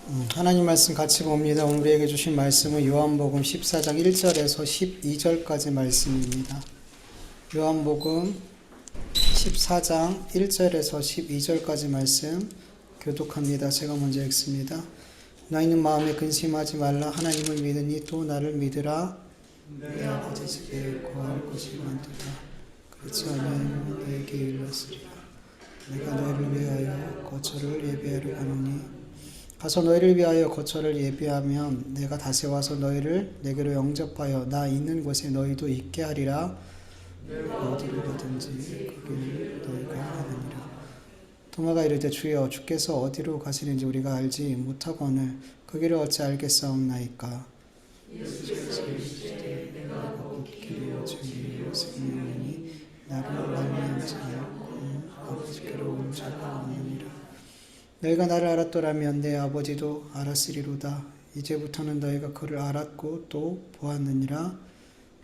하나님 말씀 같이 봅니다. 오늘 우리에게 주신 말씀은 요한복음 14장 1절에서 12절까지 말씀입니다. 요한복음 14장 1절에서 12절까지 말씀 교독합니다. 제가 먼저 읽습니다. 너희는 마음에 근심하지 말라. 하나님을 믿으니 또 나를 믿으라. 내 아버지 집에 거할 곳이 많도다. 그렇지 않으면 너에게 일렀으리라. 내가 너희를 위하여 거처를 예비하려 하노니 가서 너희를 위하여 거처를 예비하면 내가 다시 와서 너희를 내게로 영접하여 나 있는 곳에 너희도 있게 하리라. 어디로 가든지 거기를 너희가 하느니라. 도마가 이르되 주여 주께서 어디로 가시는지 우리가 알지 못하거늘 그 길을 어찌 알겠사옵나이까. 예수께서 이르시되 내가 곧 길이요 진리요 생명이니 나를 말미암지 않고 아버지께로 온 자가 없느니라. 너희가 나를 알았더라면 내 아버지도 알았으리로다. 이제부터는 너희가 그를 알았고 또 보았느니라.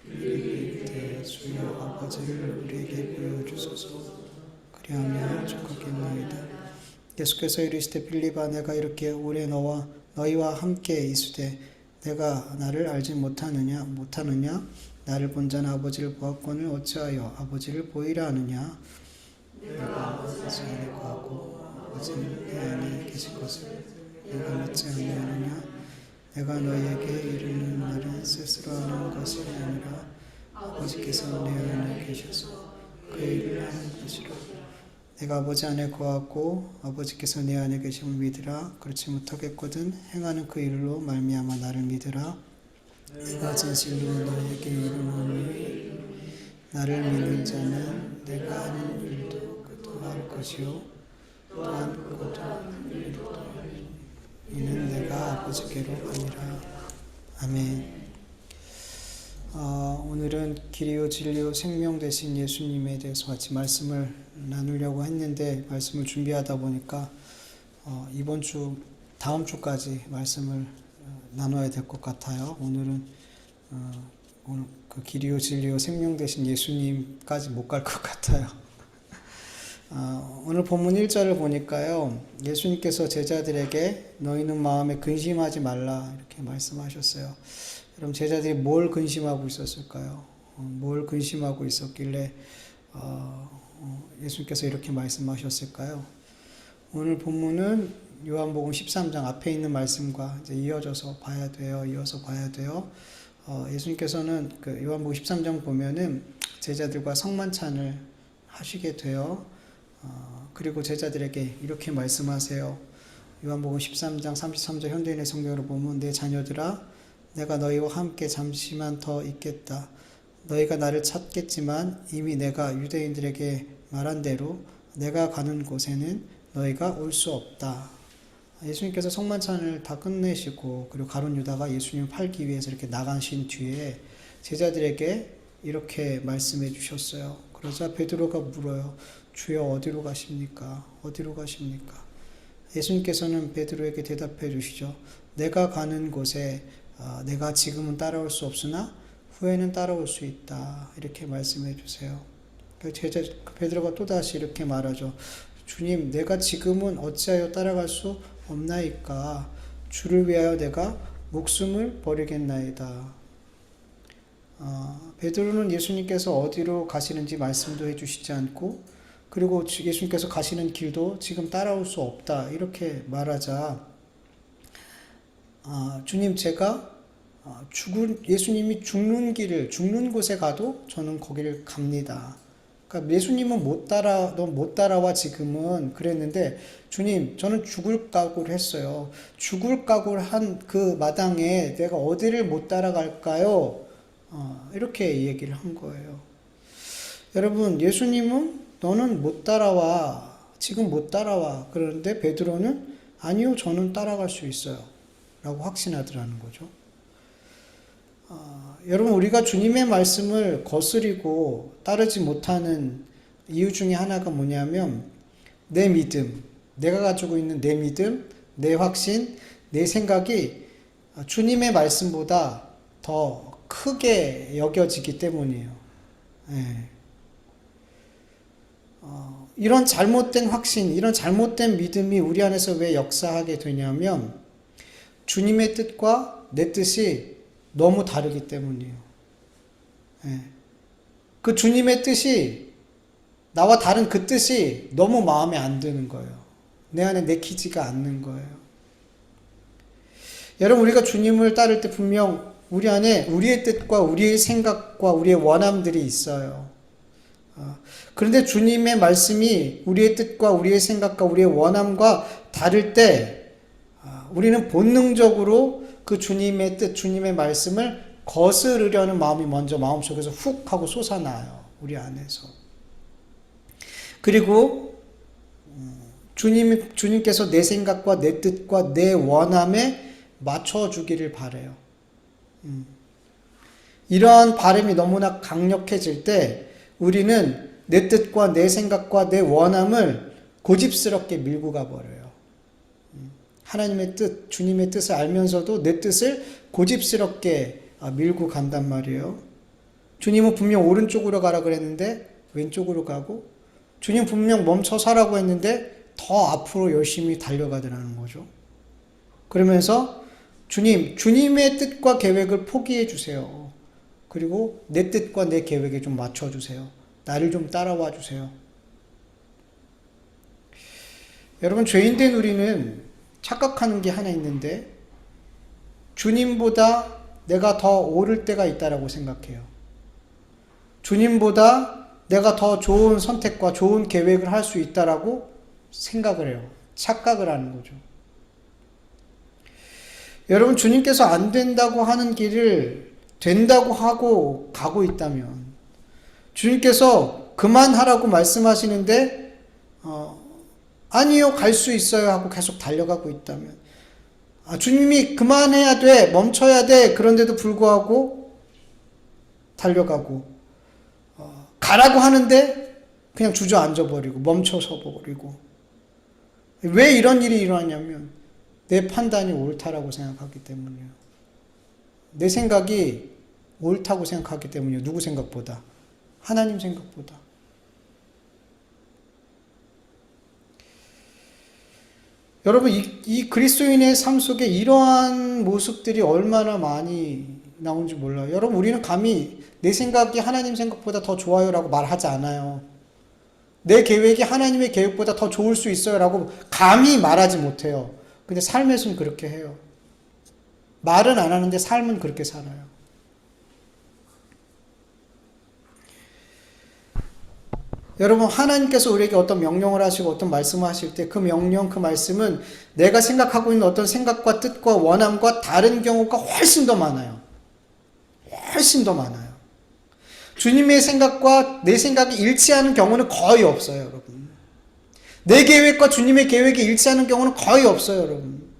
이르되 주여 아버지를 우리에게 보여주소서. 그리하면 족하겠나이다. 예수께서 이르시되 빌립아 내가 이렇게 오래 너희와 함께 있으되 내가 나를 알지 못하느냐 나를 본 자는 아버지를 보았거늘 어찌하여 아버지를 보이라 하느냐. 내가 아버지 안에 거하고 아버지는 내 안에 계신 것을 내가 믿지 아니하느냐. 내가 너희에게 이르는 말은 스스로 하는 것이 아니라 아버지께서 내 안에 계셔서 그 일을 하는 것이라. 내가 아버지 안에 거하고 아버지께서 내 안에 계심을 믿으라. 그렇지 못하겠거든 행하는 그 일로 말미암아 나를 믿으라. 내가 진실로 너희에게 이르노니 나를 믿는 자는 내가 하는 일도 그도 할 것이요 또한 그것도 일도 이는 내가 아버지께로 가니라. 아멘. 오늘은 길이요 진리요 생명 되신 예수님에 대해서 같이 말씀을 나누려고 했는데 말씀을 준비하다 보니까 이번 주 다음 주까지 말씀을 나눠야 될 것 같아요. 오늘은 오늘 그 길이요 진리요 생명 되신 예수님까지 못 갈 것 같아요. 오늘 본문 1절을 보니까요. 예수님께서 제자들에게 너희는 마음에 근심하지 말라 이렇게 말씀하셨어요. 여러분 제자들이 뭘 근심하고 있었을까요? 뭘 근심하고 있었길래 예수님께서 이렇게 말씀하셨을까요? 오늘 본문은 요한복음 13장 앞에 있는 말씀과 이제 이어서 봐야 돼요. 예수님께서는 그 요한복음 13장 보면은 제자들과 성만찬을 하시게 돼요. 그리고 제자들에게 이렇게 말씀하세요. 요한복음 13장 33절 현대인의 성경으로 보면 내 자녀들아 내가 너희와 함께 잠시만 더 있겠다. 너희가 나를 찾겠지만 이미 내가 유대인들에게 말한 대로 내가 가는 곳에는 너희가 올 수 없다. 예수님께서 성만찬을 다 끝내시고 그리고 가룟 유다가 예수님을 팔기 위해서 이렇게 나가신 뒤에 제자들에게 이렇게 말씀해 주셨어요. 그러자 베드로가 물어요. 주여 어디로 가십니까? 어디로 가십니까? 예수님께서는 베드로에게 대답해 주시죠. 내가 가는 곳에 내가 지금은 따라올 수 없으나 후에는 따라올 수 있다. 이렇게 말씀해 주세요. 베드로가 또다시 이렇게 말하죠. 주님, 내가 지금은 어찌하여 따라갈 수 없나이까? 주를 위하여 내가 목숨을 버리겠나이다. 베드로는 예수님께서 어디로 가시는지 말씀도 해주시지 않고 그리고 예수님께서 가시는 길도 지금 따라올 수 없다. 이렇게 말하자 주님 제가 예수님이 죽는 곳에 가도 저는 거기를 갑니다. 그러니까 예수님은 너 못 따라와 지금은 그랬는데 주님 저는 죽을 각오를 했어요. 죽을 각오를 한 그 마당에 내가 어디를 못 따라갈까요? 이렇게 얘기를 한 거예요. 여러분 예수님은 너는 못 따라와 지금 못 따라와 그러는데 베드로는 아니요 저는 따라갈 수 있어요 라고 확신하더라는 거죠. 여러분 우리가 주님의 말씀을 거스리고 따르지 못하는 이유 중에 하나가 뭐냐면 내 믿음, 내가 가지고 있는 내 믿음, 내 확신, 내 생각이 주님의 말씀보다 더 크게 여겨지기 때문이에요. 네. 이런 잘못된 확신, 이런 잘못된 믿음이 우리 안에서 왜 역사하게 되냐면 주님의 뜻과 내 뜻이 너무 다르기 때문이에요. 예. 그 주님의 뜻이 나와 다른 그 뜻이 너무 마음에 안 드는 거예요. 내 안에 내키지가 않는 거예요. 여러분, 우리가 주님을 따를 때 분명 우리 안에 우리의 뜻과 우리의 생각과 우리의 원함들이 있어요. 그런데 주님의 말씀이 우리의 뜻과 우리의 생각과 우리의 원함과 다를 때 우리는 본능적으로 그 주님의 뜻, 주님의 말씀을 거스르려는 마음이 먼저 마음속에서 훅 하고 솟아나요. 우리 안에서. 그리고 주님께서 내 생각과 내 뜻과 내 원함에 맞춰주기를 바라요. 이러한 바람이 너무나 강력해질 때 우리는 내 뜻과 내 생각과 내 원함을 고집스럽게 밀고 가버려요. 하나님의 뜻, 주님의 뜻을 알면서도 내 뜻을 고집스럽게 밀고 간단 말이에요. 주님은 분명 오른쪽으로 가라 그랬는데 왼쪽으로 가고, 주님 분명 멈춰 서라고 했는데 더 앞으로 열심히 달려가더라는 거죠. 그러면서 주님의 뜻과 계획을 포기해 주세요. 그리고 내 뜻과 내 계획에 좀 맞춰 주세요. 나를 좀 따라와 주세요. 여러분, 죄인된 우리는 착각하는 게 하나 있는데, 주님보다 내가 더 오를 때가 있다라고 생각해요. 주님보다 내가 더 좋은 선택과 좋은 계획을 할 수 있다라고 생각을 해요. 착각을 하는 거죠. 여러분, 주님께서 안 된다고 하는 길을 된다고 하고 가고 있다면, 주님께서 그만하라고 말씀하시는데 아니요, 갈 수 있어요 하고 계속 달려가고 있다면, 주님이 그만해야 돼, 멈춰야 돼, 그런데도 불구하고 달려가고, 가라고 하는데 그냥 주저앉아 버리고 멈춰서 버리고. 왜 이런 일이 일어나냐면 내 판단이 옳다라고 생각하기 때문이에요. 내 생각이 옳다고 생각하기 때문이에요. 누구 생각보다? 하나님 생각보다. 여러분, 이 그리스도인의 삶 속에 이러한 모습들이 얼마나 많이 나오는지 몰라요. 여러분, 우리는 감히 내 생각이 하나님 생각보다 더 좋아요라고 말하지 않아요. 내 계획이 하나님의 계획보다 더 좋을 수 있어요라고 감히 말하지 못해요. 근데 삶에서는 그렇게 해요. 말은 안 하는데 삶은 그렇게 살아요. 여러분, 하나님께서 우리에게 어떤 명령을 하시고 어떤 말씀을 하실 때 그 명령, 그 말씀은 내가 생각하고 있는 어떤 생각과 뜻과 원함과 다른 경우가 훨씬 더 많아요. 훨씬 더 많아요. 주님의 생각과 내 생각이 일치하는 경우는 거의 없어요, 여러분. 내 계획과 주님의 계획이 일치하는 경우는 거의 없어요, 여러분.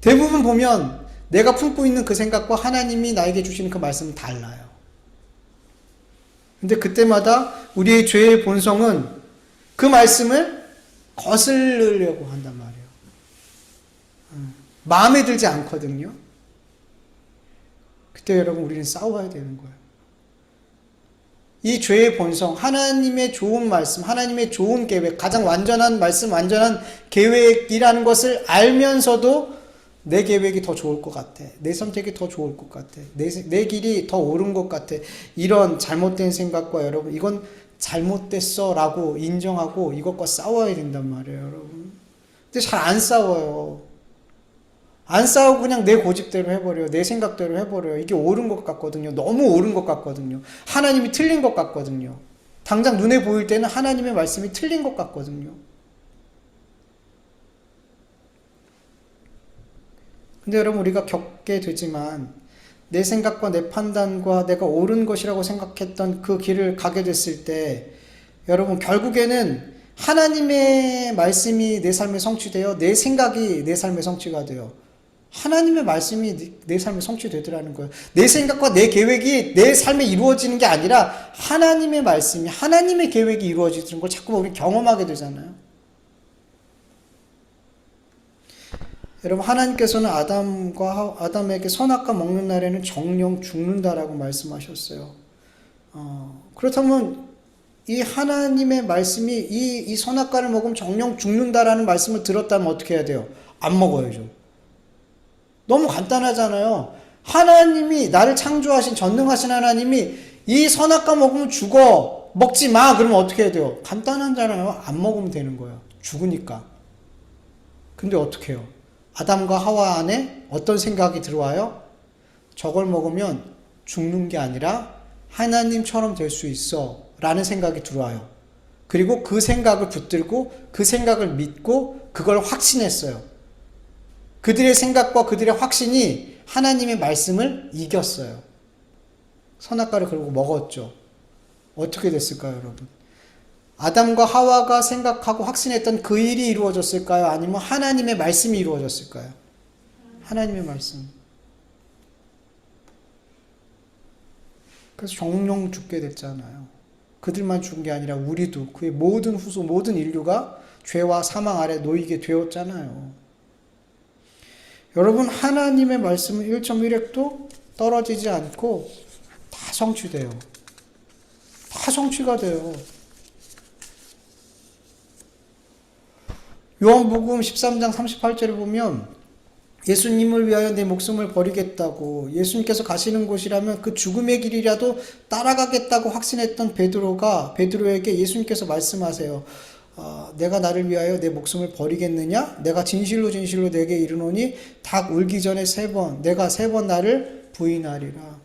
대부분 보면 내가 품고 있는 그 생각과 하나님이 나에게 주시는 그 말씀은 달라요. 근데 그때마다 우리의 죄의 본성은 그 말씀을 거스르려고 한단 말이에요. 마음에 들지 않거든요. 그때 여러분, 우리는 싸워야 되는 거예요. 이 죄의 본성, 하나님의 좋은 말씀, 하나님의 좋은 계획, 가장 완전한 말씀, 완전한 계획이라는 것을 알면서도 내 계획이 더 좋을 것 같아, 내 선택이 더 좋을 것 같아, 내 길이 더 옳은 것 같아, 이런 잘못된 생각과, 여러분, 이건 잘못됐어 라고 인정하고 이것과 싸워야 된단 말이에요, 여러분. 근데 잘 안 싸워요. 안 싸우고 그냥 내 고집대로 해버려요. 내 생각대로 해버려요. 이게 옳은 것 같거든요. 너무 옳은 것 같거든요. 하나님이 틀린 것 같거든요. 당장 눈에 보일 때는 하나님의 말씀이 틀린 것 같거든요. 근데 여러분, 우리가 겪게 되지만 내 생각과 내 판단과 내가 옳은 것이라고 생각했던 그 길을 가게 됐을 때, 여러분, 결국에는 하나님의 말씀이 내 삶에 성취되어 내 생각이 내 삶에 성취가 돼요. 하나님의 말씀이 내 삶에 성취되더라는 거예요. 내 생각과 내 계획이 내 삶에 이루어지는 게 아니라 하나님의 말씀이, 하나님의 계획이 이루어지는 걸 자꾸 우리 경험하게 되잖아요. 여러분, 하나님께서는 아담에게 선악과 먹는 날에는 정령 죽는다라고 말씀하셨어요. 그렇다면 이 하나님의 말씀이 이 선악과를 먹으면 정령 죽는다라는 말씀을 들었다면 어떻게 해야 돼요? 안 먹어야죠. 너무 간단하잖아요. 하나님이 나를 창조하신 전능하신 하나님이 이 선악과 먹으면 죽어. 먹지 마. 그러면 어떻게 해야 돼요? 간단하잖아요. 안 먹으면 되는 거예요. 죽으니까. 근데 어떻게 해요? 아담과 하와 안에 어떤 생각이 들어와요? 저걸 먹으면 죽는 게 아니라 하나님처럼 될 수 있어 라는 생각이 들어와요. 그리고 그 생각을 붙들고 그 생각을 믿고 그걸 확신했어요. 그들의 생각과 그들의 확신이 하나님의 말씀을 이겼어요. 선악과를 그러고 먹었죠. 어떻게 됐을까요, 여러분? 아담과 하와가 생각하고 확신했던 그 일이 이루어졌을까요? 아니면 하나님의 말씀이 이루어졌을까요? 하나님의 말씀. 그래서 정령 죽게 됐잖아요. 그들만 죽은 게 아니라 우리도, 그의 모든 후손, 모든 인류가 죄와 사망 아래 놓이게 되었잖아요. 여러분, 하나님의 말씀은 1.1획도 떨어지지 않고 다 성취돼요. 다 성취가 돼요. 요한복음 13장 38절에 보면 예수님을 위하여 내 목숨을 버리겠다고, 예수님께서 가시는 곳이라면 그 죽음의 길이라도 따라가겠다고 확신했던 베드로에게 예수님께서 말씀하세요. 내가 나를 위하여 내 목숨을 버리겠느냐? 내가 진실로 진실로 내게 이르노니 닭 울기 전에 내가 3번 나를 부인하리라.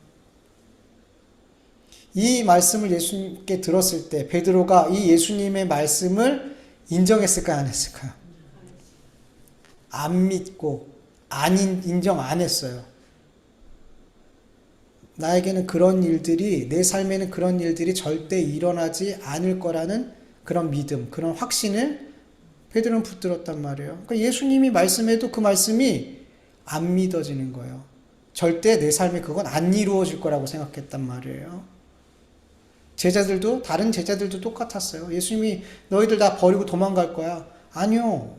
이 말씀을 예수님께 들었을 때 베드로가 이 예수님의 말씀을 인정했을까요? 안 했을까요? 안 믿고 인정 안 했어요. 나에게는 그런 일들이, 내 삶에는 그런 일들이 절대 일어나지 않을 거라는 그런 믿음, 그런 확신을 베드로는 붙들었단 말이에요. 그러니까 예수님이 말씀해도 그 말씀이 안 믿어지는 거예요. 절대 내 삶에 그건 안 이루어질 거라고 생각했단 말이에요. 다른 제자들도 똑같았어요. 예수님이 너희들 다 버리고 도망갈 거야. 아니요.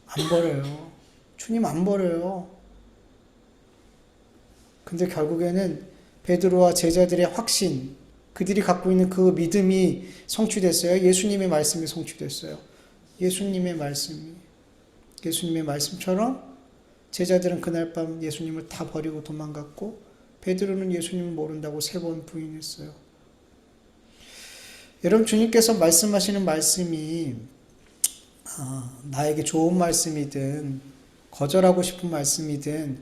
안 버려요. 주님 안 버려요. 근데 결국에는 베드로와 제자들의 확신, 그들이 갖고 있는 그 믿음이 성취됐어요. 예수님의 말씀이 성취됐어요. 예수님의 말씀처럼 제자들은 그날 밤 예수님을 다 버리고 도망갔고 베드로는 예수님을 모른다고 3번 부인했어요. 여러분, 주님께서 말씀하시는 말씀이 나에게 좋은 말씀이든 거절하고 싶은 말씀이든,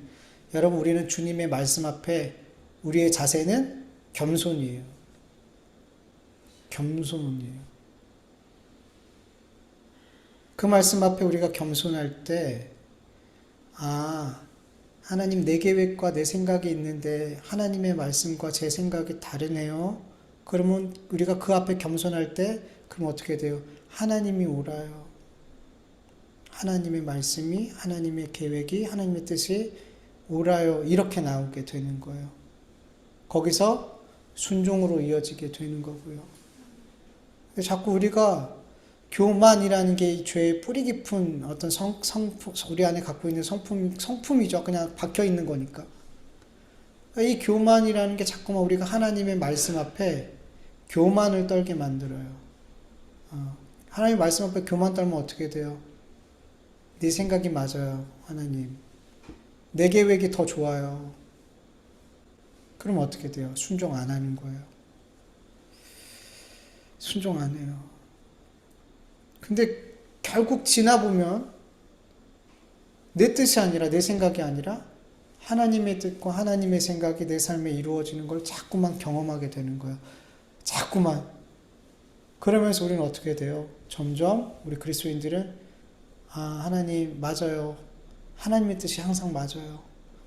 여러분, 우리는 주님의 말씀 앞에 우리의 자세는 겸손이에요. 겸손이에요. 그 말씀 앞에 우리가 겸손할 때, 하나님, 내 계획과 내 생각이 있는데 하나님의 말씀과 제 생각이 다르네요. 그러면 우리가 그 앞에 겸손할 때, 그럼 어떻게 돼요? 하나님이 옳아요. 하나님의 말씀이, 하나님의 계획이, 하나님의 뜻이 옳아요. 이렇게 나오게 되는 거예요. 거기서 순종으로 이어지게 되는 거고요. 자꾸 우리가 교만이라는 게 이 죄의 뿌리 깊은 어떤 우리 안에 갖고 있는 성품이죠. 그냥 박혀 있는 거니까. 이 교만이라는 게 자꾸만 우리가 하나님의 말씀 앞에 교만을 떨게 만들어요. 하나님의 말씀 앞에 교만 떨면 어떻게 돼요? 네 생각이 맞아요, 하나님. 내 계획이 더 좋아요. 그럼 어떻게 돼요? 순종 안 하는 거예요. 순종 안 해요. 근데 결국 지나보면 내 뜻이 아니라, 내 생각이 아니라 하나님의 뜻과 하나님의 생각이 내 삶에 이루어지는 걸 자꾸만 경험하게 되는 거예요. 자꾸만. 그러면서 우리는 어떻게 돼요? 점점 우리 그리스도인들은 하나님 맞아요. 하나님의 뜻이 항상 맞아요.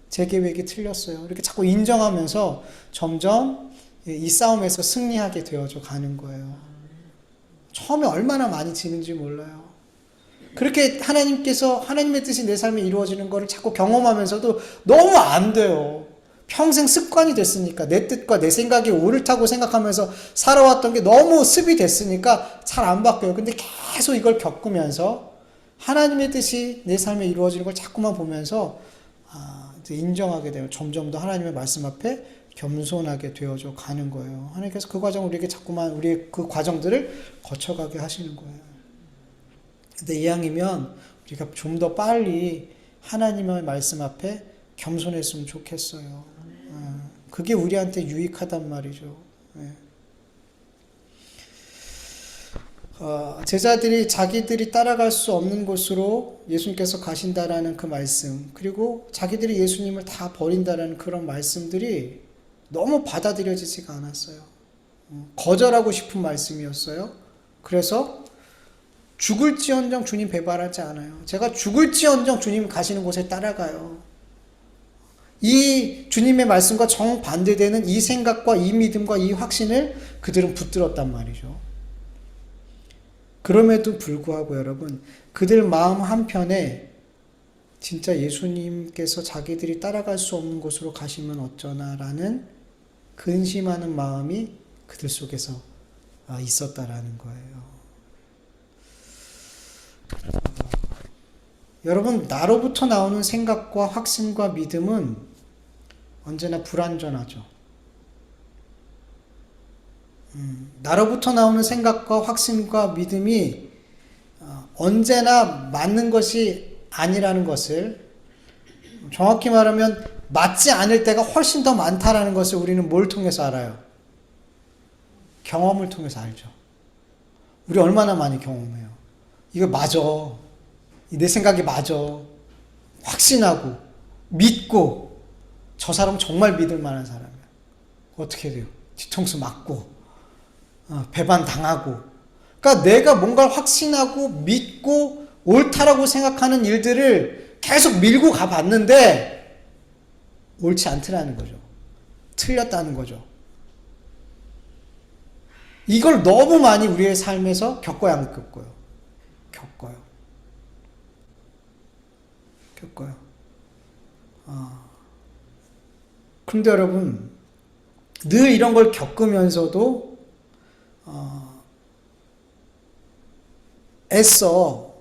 제 계획이 틀렸어요. 이렇게 자꾸 인정하면서 점점 이 싸움에서 승리하게 되어져 가는 거예요. 처음에 얼마나 많이 지는지 몰라요. 그렇게 하나님께서 하나님의 뜻이 내 삶에 이루어지는 거를 자꾸 경험하면서도 너무 안 돼요. 평생 습관이 됐으니까, 내 뜻과 내 생각이 옳다고 생각하면서 살아왔던 게 너무 습이 됐으니까 잘 안 바뀌어요. 근데 계속 이걸 겪으면서 하나님의 뜻이 내 삶에 이루어지는 걸 자꾸만 보면서 이제 인정하게 돼요. 점점 더 하나님의 말씀 앞에 겸손하게 되어져 가는 거예요. 하나님께서 그 과정을 우리에게 자꾸만, 우리의 그 과정들을 거쳐가게 하시는 거예요. 근데 이왕이면 우리가 좀 더 빨리 하나님의 말씀 앞에 겸손했으면 좋겠어요. 그게 우리한테 유익하단 말이죠. 제자들이 자기들이 따라갈 수 없는 곳으로 예수님께서 가신다라는 그 말씀, 그리고 자기들이 예수님을 다 버린다라는 그런 말씀들이 너무 받아들여지지가 않았어요. 거절하고 싶은 말씀이었어요. 그래서 죽을지언정 주님 배반하지 않아요. 제가 죽을지언정 주님 가시는 곳에 따라가요. 이 주님의 말씀과 정반대되는 이 생각과 이 믿음과 이 확신을 그들은 붙들었단 말이죠. 그럼에도 불구하고 여러분, 그들 마음 한편에 진짜 예수님께서 자기들이 따라갈 수 없는 곳으로 가시면 어쩌나라는 근심하는 마음이 그들 속에서 있었다라는 거예요. 여러분, 나로부터 나오는 생각과 확신과 믿음은 언제나 불완전하죠. 나로부터 나오는 생각과 확신과 믿음이 언제나 맞는 것이 아니라는 것을, 정확히 말하면 맞지 않을 때가 훨씬 더 많다라는 것을 우리는 뭘 통해서 알아요? 경험을 통해서 알죠. 우리 얼마나 많이 경험해요. 이거 맞아. 내 생각이 맞아. 확신하고 믿고, 저 사람 정말 믿을 만한 사람이야. 어떻게 돼요? 뒤통수 맞고 배반당하고. 그러니까 내가 뭔가를 확신하고 믿고 옳다라고 생각하는 일들을 계속 밀고 가봤는데 옳지 않더라는 거죠. 틀렸다는 거죠. 이걸 너무 많이 우리의 삶에서 겪어야 안 겪어요? 겪어요. 그런데 여러분, 늘 이런 걸 겪으면서도 애써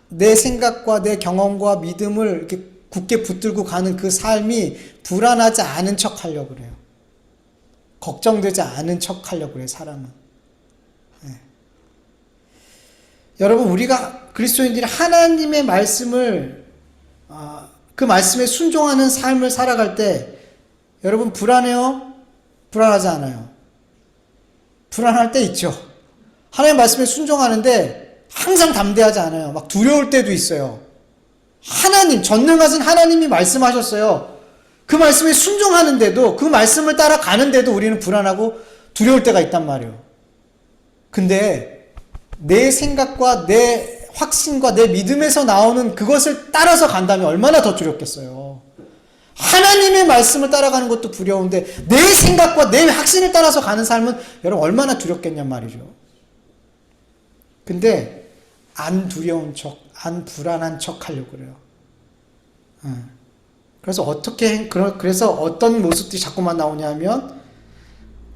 내 생각과 내 경험과 믿음을 이렇게 굳게 붙들고 가는 그 삶이 불안하지 않은 척 하려고 그래요. 걱정되지 않은 척 하려고 그래요, 사람은. 여러분, 우리가 그리스도인들이 하나님의 말씀을 그 말씀에 순종하는 삶을 살아갈 때 여러분 불안해요? 불안하지 않아요? 불안할 때 있죠. 하나님의 말씀에 순종하는데 항상 담대하지 않아요. 막 두려울 때도 있어요. 하나님, 전능하신 하나님이 말씀하셨어요. 그 말씀에 순종하는데도, 그 말씀을 따라가는데도 우리는 불안하고 두려울 때가 있단 말이에요. 근데 내 생각과 내 확신과 내 믿음에서 나오는 그것을 따라서 간다면 얼마나 더 두렵겠어요. 하나님의 말씀을 따라가는 것도 두려운데 내 생각과 내 확신을 따라서 가는 삶은 여러분 얼마나 두렵겠냔 말이죠. 근데 안 두려운 척, 안 불안한 척 하려고 그래요. 그래서 어떤 모습들이 자꾸만 나오냐면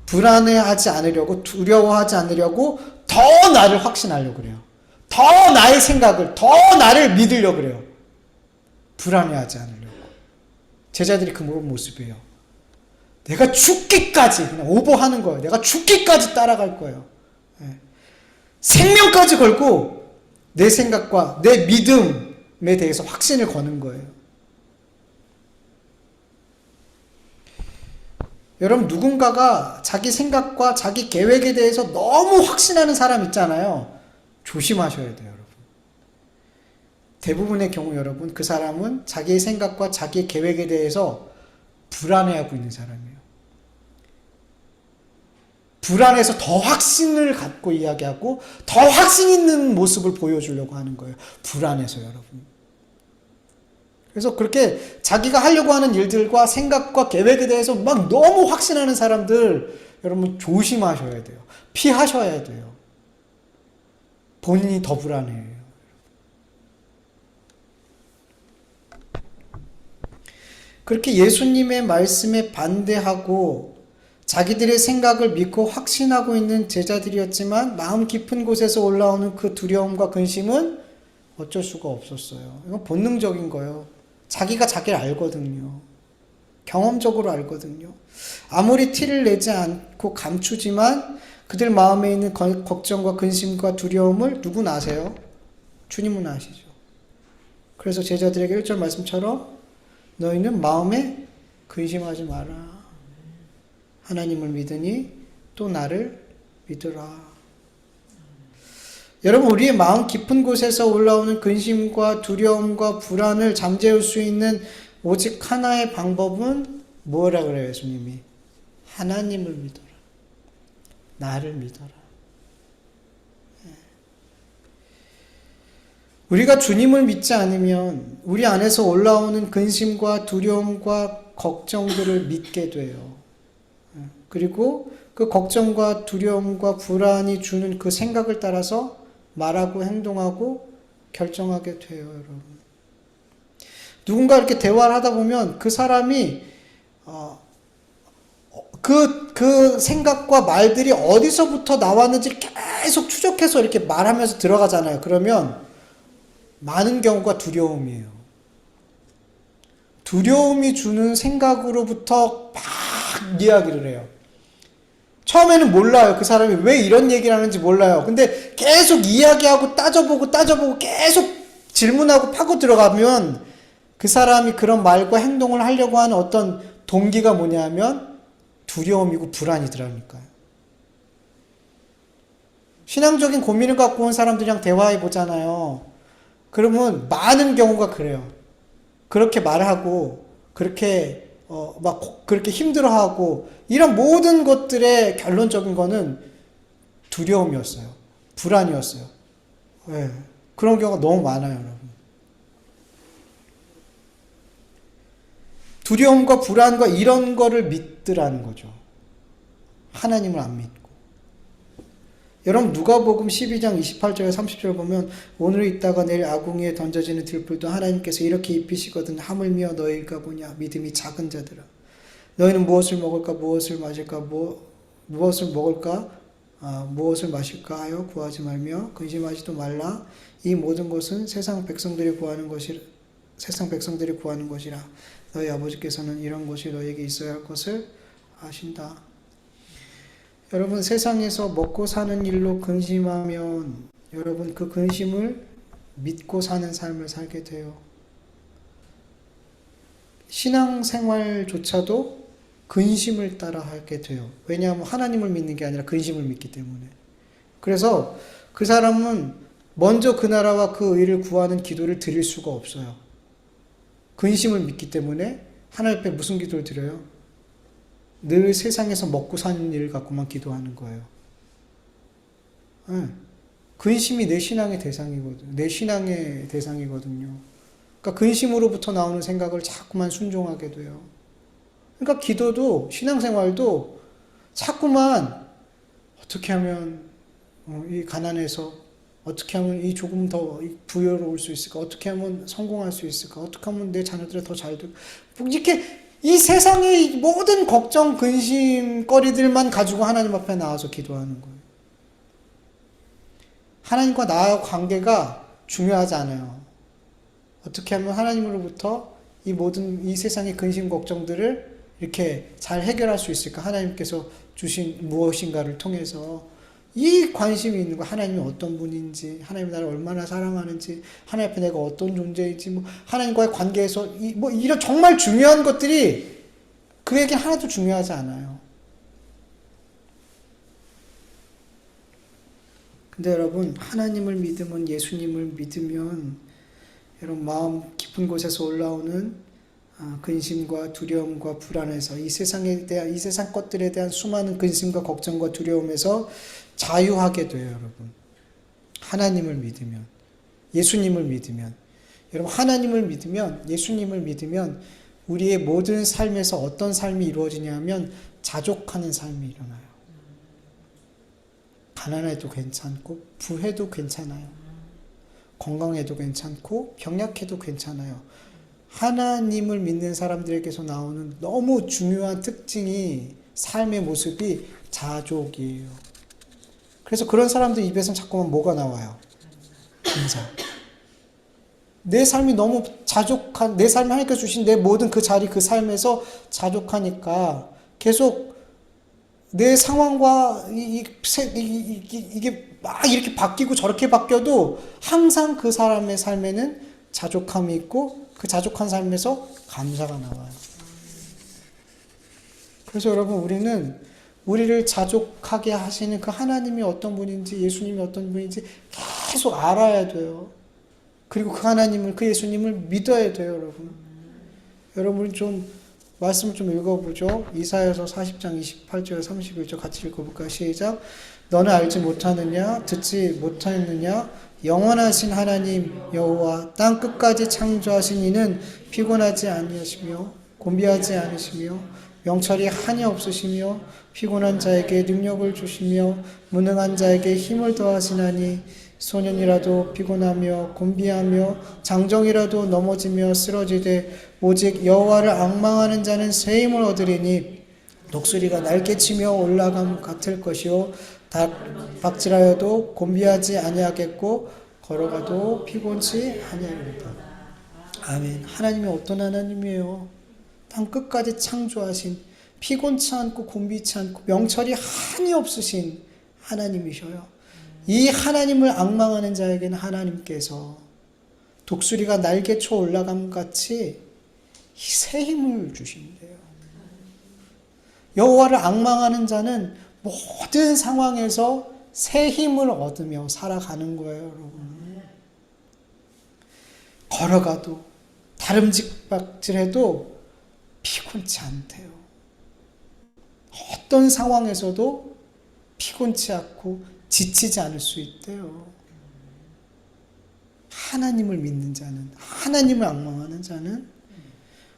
불안해하지 않으려고, 두려워하지 않으려고 더 나를 확신하려고 그래요. 더 나의 생각을, 더 나를 믿으려고 그래요. 불안해하지 않으려고. 제자들이 그 모습이에요. 내가 죽기까지 그냥 오버하는 거예요. 내가 죽기까지 따라갈 거예요. 생명까지 걸고 내 생각과 내 믿음에 대해서 확신을 거는 거예요. 여러분, 누군가가 자기 생각과 자기 계획에 대해서 너무 확신하는 사람 있잖아요. 조심하셔야 돼요, 여러분. 대부분의 경우 여러분, 그 사람은 자기의 생각과 자기의 계획에 대해서 불안해하고 있는 사람이에요. 불안해서 더 확신을 갖고 이야기하고 더 확신 있는 모습을 보여주려고 하는 거예요. 불안해서 여러분. 그래서 그렇게 자기가 하려고 하는 일들과 생각과 계획에 대해서 막 너무 확신하는 사람들 여러분 조심하셔야 돼요. 피하셔야 돼요. 본인이 더 불안해요. 그렇게 예수님의 말씀에 반대하고 자기들의 생각을 믿고 확신하고 있는 제자들이었지만 마음 깊은 곳에서 올라오는 그 두려움과 근심은 어쩔 수가 없었어요. 이건 본능적인 거예요. 자기가 자기를 알거든요. 경험적으로 알거든요. 아무리 티를 내지 않고 감추지만 그들 마음에 있는 걱정과 근심과 두려움을 누구는 아세요? 주님은 아시죠. 그래서 제자들에게 1절 말씀처럼 너희는 마음에 근심하지 마라. 하나님을 믿으니 또 나를 믿으라. 여러분, 우리의 마음 깊은 곳에서 올라오는 근심과 두려움과 불안을 잠재울 수 있는 오직 하나의 방법은 뭐라 그래요, 예수님이? 하나님을 믿어라. 나를 믿어라. 우리가 주님을 믿지 않으면 우리 안에서 올라오는 근심과 두려움과 걱정들을 믿게 돼요. 그리고 그 걱정과 두려움과 불안이 주는 그 생각을 따라서 말하고 행동하고 결정하게 돼요, 여러분. 누군가 이렇게 대화를 하다 보면 그 사람이 그 생각과 말들이 어디서부터 나왔는지 계속 추적해서 이렇게 말하면서 들어가잖아요. 그러면 많은 경우가 두려움이에요. 두려움이 주는 생각으로부터 막 이야기를 해요. 처음에는 몰라요. 그 사람이 왜 이런 얘기를 하는지 몰라요. 근데 계속 이야기하고 따져보고 계속 질문하고 파고 들어가면 그 사람이 그런 말과 행동을 하려고 하는 어떤 동기가 뭐냐면 두려움이고 불안이더라니까요. 신앙적인 고민을 갖고 온 사람들이랑 대화해 보잖아요. 그러면 많은 경우가 그래요. 그렇게 말하고 그렇게 그렇게 힘들어하고 이런 모든 것들의 결론적인 거는 두려움이었어요. 불안이었어요. 네. 그런 경우가 너무 많아요, 여러분. 두려움과 불안과 이런 거를 믿으라는 거죠. 하나님을 안 믿고. 여러분, 누가복음 12장 28절에 30절 보면 오늘 있다가 내일 아궁이에 던져지는 들불도 하나님께서 이렇게 입히시거든. 하물며 너희가 보냐 믿음이 작은 자들아. 너희는 무엇을 먹을까 무엇을 마실까 무엇을 먹을까 무엇을 마실까 하여 구하지 말며 근심하지도 말라. 이 모든 것은 세상 백성들이 구하는 것이라. 너희 아버지께서는 이런 것이 너희에게 있어야 할 것을 아신다. 여러분, 세상에서 먹고 사는 일로 근심하면 여러분 그 근심을 믿고 사는 삶을 살게 돼요. 신앙생활조차도 근심을 따라 하게 돼요. 왜냐하면 하나님을 믿는 게 아니라 근심을 믿기 때문에. 그래서 그 사람은 먼저 그 나라와 그 의를 구하는 기도를 드릴 수가 없어요. 근심을 믿기 때문에 하나님 앞에 무슨 기도를 드려요? 늘 세상에서 먹고 사는 일을 갖고만 기도하는 거예요. 네. 근심이 내 신앙의 대상이거든요. 그러니까 근심으로부터 나오는 생각을 자꾸만 순종하게 돼요. 그러니까 기도도, 신앙생활도 자꾸만 어떻게 하면 이 가난해서 어떻게 하면 이 조금 더 부여로울 수 있을까? 어떻게 하면 성공할 수 있을까? 어떻게 하면 내 자녀들이 더 잘 되고 이렇게 이 세상의 모든 걱정, 근심거리들만 가지고 하나님 앞에 나와서 기도하는 거예요. 하나님과 나의 관계가 중요하지 않아요. 어떻게 하면 하나님으로부터 이 세상의 근심, 걱정들을 이렇게 잘 해결할 수 있을까? 하나님께서 주신 무엇인가를 통해서 이 관심이 있는 거, 하나님이 어떤 분인지, 하나님이 나를 얼마나 사랑하는지, 하나님 앞에 내가 어떤 존재인지, 하나님과의 관계에서 이런 정말 중요한 것들이 그에게 하나도 중요하지 않아요. 근데 여러분, 하나님을 믿으면, 예수님을 믿으면 여러분 마음 깊은 곳에서 올라오는 근심과 두려움과 불안에서 이 세상 것들에 대한 수많은 근심과 걱정과 두려움에서 자유하게 돼요, 여러분. 하나님을 믿으면, 예수님을 믿으면, 여러분 하나님을 믿으면, 예수님을 믿으면 우리의 모든 삶에서 어떤 삶이 이루어지냐면 자족하는 삶이 일어나요. 가난해도 괜찮고 부해도 괜찮아요. 건강해도 괜찮고 병약해도 괜찮아요. 하나님을 믿는 사람들에게서 나오는 너무 중요한 특징이 삶의 모습이 자족이에요. 그래서 그런 사람들 입에서는 자꾸만 뭐가 나와요? 감사. 내 삶이 너무 자족한, 내 삶이 하나님께서 주신 내 모든 그 자리, 그 삶에서 자족하니까 계속 내 상황과 이게 막 이렇게 바뀌고 저렇게 바뀌어도 항상 그 사람의 삶에는 자족함이 있고 그 자족한 삶에서 감사가 나와요. 그래서 여러분, 우리는 우리를 자족하게 하시는 그 하나님이 어떤 분인지, 예수님이 어떤 분인지 계속 알아야 돼요. 그리고 그 하나님을, 그 예수님을 믿어야 돼요, 여러분. 여러분 좀 말씀 좀 읽어보죠. 이사야서 40장 28절 31절 같이 읽어볼까요? 시작. 너는 알지 못하느냐? 듣지 못하느냐? 영원하신 하나님 여호와 땅 끝까지 창조하신 이는 피곤하지 아니하시며 곤비하지 않으시며 명철이 한이 없으시며 피곤한 자에게 능력을 주시며 무능한 자에게 힘을 더하시나니 소년이라도 피곤하며 곤비하며 장정이라도 넘어지며 쓰러지되 오직 여호와를 앙망하는 자는 새 힘을 얻으리니 독수리가 날개치며 올라감 같을 것이요 박질하여도 곤비하지 아니하겠고 걸어가도 피곤치 아니하리로다. 아멘. 하나님이 어떤 하나님이에요? 땅 끝까지 창조하신, 피곤치 않고 곤비치 않고 명철이 한이 없으신 하나님이셔요. 이 하나님을 앙망하는 자에게는 하나님께서 독수리가 날개쳐 올라감 같이 새 힘을 주신대요. 여호와를 앙망하는 자는 모든 상황에서 새 힘을 얻으며 살아가는 거예요, 여러분. 걸어가도 다름직박질해도 피곤치 않대요. 어떤 상황에서도 피곤치 않고 지치지 않을 수 있대요. 하나님을 믿는 자는, 하나님을 앙망하는 자는.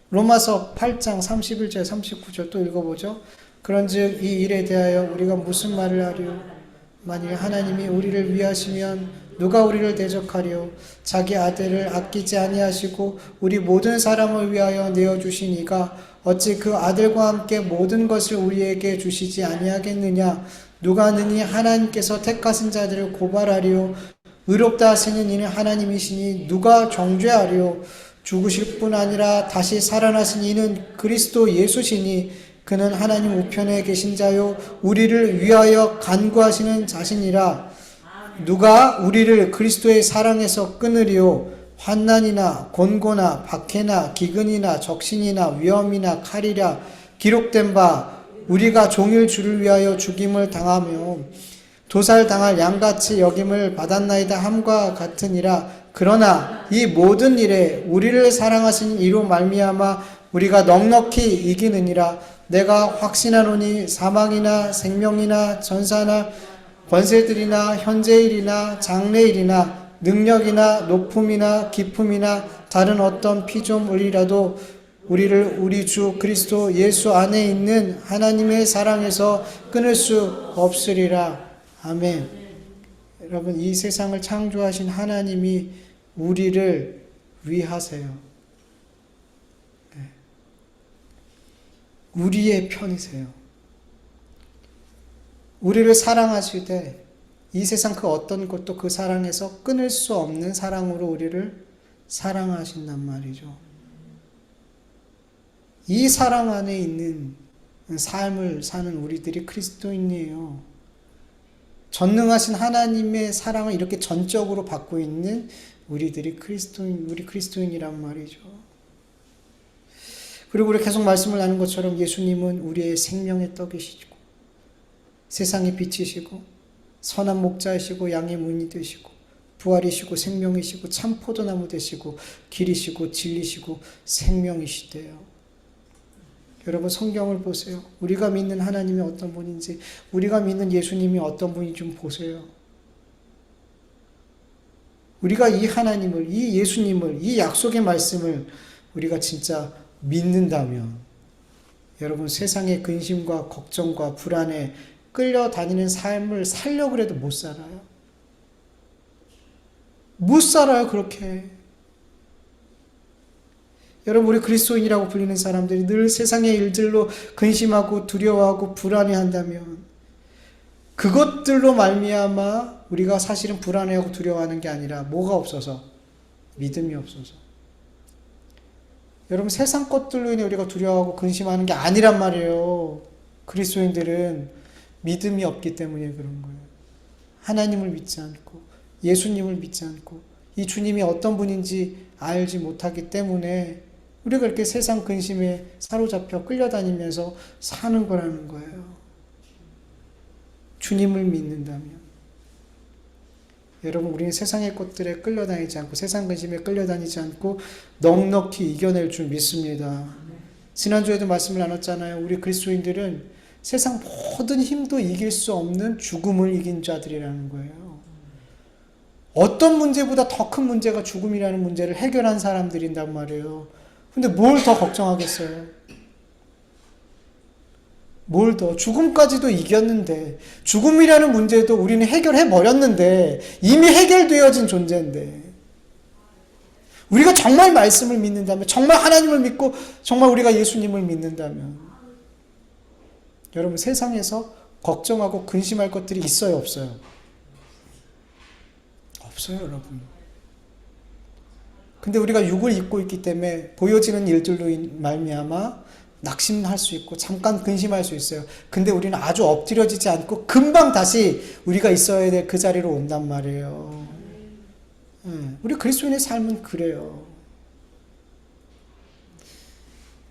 로마서 8장 31절 39절 또 읽어보죠. 그런즉 이 일에 대하여 우리가 무슨 말을 하리요? 만일 하나님이 우리를 위하시면 누가 우리를 대적하리요? 자기 아들을 아끼지 아니하시고 우리 모든 사람을 위하여 내어주신 이가 어찌 그 아들과 함께 모든 것을 우리에게 주시지 아니하겠느냐? 누가 능히 하나님께서 택하신 자들을 고발하리요? 의롭다 하시는 이는 하나님이시니 누가 정죄하리요? 죽으실 뿐 아니라 다시 살아나신 이는 그리스도 예수시니 그는 하나님 우편에 계신 자요 우리를 위하여 간구하시는 자신이라. 누가 우리를 그리스도의 사랑에서 끊으리요? 환난이나 곤고나 박해나 기근이나 적신이나 위험이나 칼이라. 기록된 바 우리가 종일 주를 위하여 죽임을 당하며 도살당할 양같이 여김을 받았나이다 함과 같으니라. 그러나 이 모든 일에 우리를 사랑하신 이로 말미암아 우리가 넉넉히 이기느니라. 내가 확신하노니 사망이나 생명이나 전사나 권세들이나 현재일이나 장래일이나 능력이나 높음이나 깊음이나 다른 어떤 피조물이라도 우리를 우리 주 그리스도 예수 안에 있는 하나님의 사랑에서 끊을 수 없으리라. 아멘. 여러분, 이 세상을 창조하신 하나님이 우리를 위하세요. 우리의 편이세요. 우리를 사랑하시되 이 세상 그 어떤 것도 그 사랑에서 끊을 수 없는 사랑으로 우리를 사랑하신단 말이죠. 이 사랑 안에 있는 삶을 사는 우리들이 그리스도인이에요. 전능하신 하나님의 사랑을 이렇게 전적으로 받고 있는 우리들이 우리 그리스도인이란 말이죠. 그리고 우리 계속 말씀을 나눈 것처럼 예수님은 우리의 생명의 떡이시고 세상의 빛이시고 선한 목자이시고 양의 문이 되시고 부활이시고 생명이시고 참 포도나무 되시고 길이시고 진리시고 생명이시대요. 여러분, 성경을 보세요. 우리가 믿는 하나님이 어떤 분인지, 우리가 믿는 예수님이 어떤 분인지 좀 보세요. 우리가 이 하나님을, 이 예수님을, 이 약속의 말씀을 우리가 진짜 믿는다면 여러분, 세상의 근심과 걱정과 불안에 끌려다니는 삶을 살려고 해도 못 살아요. 못 살아요, 그렇게. 여러분, 우리 그리스도인이라고 불리는 사람들이 늘 세상의 일들로 근심하고 두려워하고 불안해한다면 그것들로 말미암아 우리가 사실은 불안해하고 두려워하는 게 아니라 뭐가 없어서? 믿음이 없어서. 여러분, 세상 것들로 인해 우리가 두려워하고 근심하는 게 아니란 말이에요. 그리스도인들은 믿음이 없기 때문에 그런 거예요. 하나님을 믿지 않고 예수님을 믿지 않고 이 주님이 어떤 분인지 알지 못하기 때문에 우리가 이렇게 세상 근심에 사로잡혀 끌려다니면서 사는 거라는 거예요. 주님을 믿는다면. 여러분, 우리는 세상의 것들에 끌려다니지 않고 세상 근심에 끌려다니지 않고 넉넉히 이겨낼 줄 믿습니다. 지난주에도 말씀을 나눴잖아요. 우리 그리스도인들은 세상 모든 힘도 이길 수 없는 죽음을 이긴 자들이라는 거예요. 어떤 문제보다 더 큰 문제가 죽음이라는 문제를 해결한 사람들인단 말이에요. 근데 뭘 더 걱정하겠어요? 뭘 더? 죽음까지도 이겼는데, 죽음이라는 문제도 우리는 해결해 버렸는데, 이미 해결되어진 존재인데, 우리가 정말 말씀을 믿는다면, 정말 하나님을 믿고, 정말 우리가 예수님을 믿는다면, 여러분, 세상에서 걱정하고 근심할 것들이 있어요, 없어요? 없어요, 여러분. 근데 우리가 육을 입고 있기 때문에 보여지는 일들로 말미암아 낙심할 수 있고 잠깐 근심할 수 있어요. 근데 우리는 아주 엎드려지지 않고 금방 다시 우리가 있어야 될 그 자리로 온단 말이에요. 우리 그리스도인의 삶은 그래요.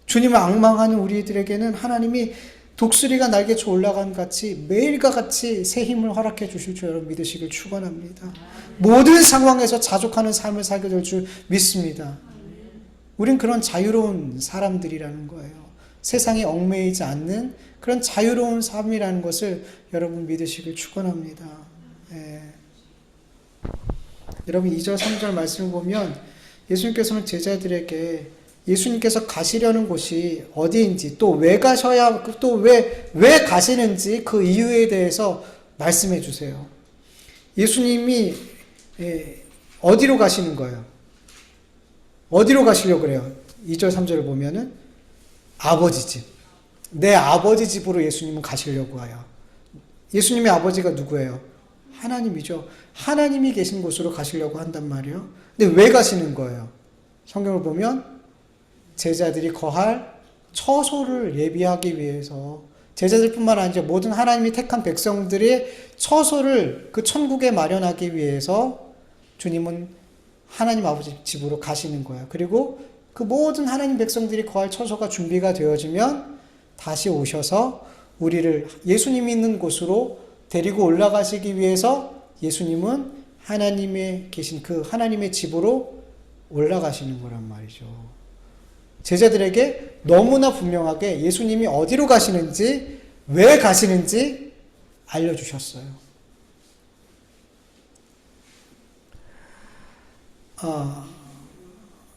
주님을 앙망하는 우리들에게는 하나님이 독수리가 날개쳐 올라간 같이 매일과 같이 새 힘을 허락해 주실 줄 여러분 믿으시길 축원합니다. 모든 상황에서 자족하는 삶을 살게 될 줄 믿습니다. 우린 그런 자유로운 사람들이라는 거예요. 세상에 얽매이지 않는 그런 자유로운 삶이라는 것을 여러분 믿으시길 축원합니다. 예. 여러분 2절 3절 말씀을 보면 예수님께서는 제자들에게 예수님께서 가시려는 곳이 어디인지 또 왜 가셔야 또 왜 가시는지 그 이유에 대해서 말씀해 주세요. 예수님이 어디로 가시는 거예요? 어디로 가시려고 그래요? 2절 3절을 보면은 아버지 집. 내 아버지 집으로 예수님은 가시려고 해요. 예수님의 아버지가 누구예요? 하나님이죠. 하나님이 계신 곳으로 가시려고 한단 말이에요. 근데 왜 가시는 거예요? 성경을 보면 제자들이 거할 처소를 예비하기 위해서 제자들뿐만 아니라 모든 하나님이 택한 백성들의 처소를 그 천국에 마련하기 위해서 주님은 하나님 아버지 집으로 가시는 거예요. 그리고 그 모든 하나님 백성들이 거할 처소가 준비가 되어지면 다시 오셔서 우리를 예수님이 있는 곳으로 데리고 올라가시기 위해서 예수님은 하나님의 계신 그 하나님의 집으로 올라가시는 거란 말이죠. 제자들에게 너무나 분명하게 예수님이 어디로 가시는지, 왜 가시는지 알려주셨어요.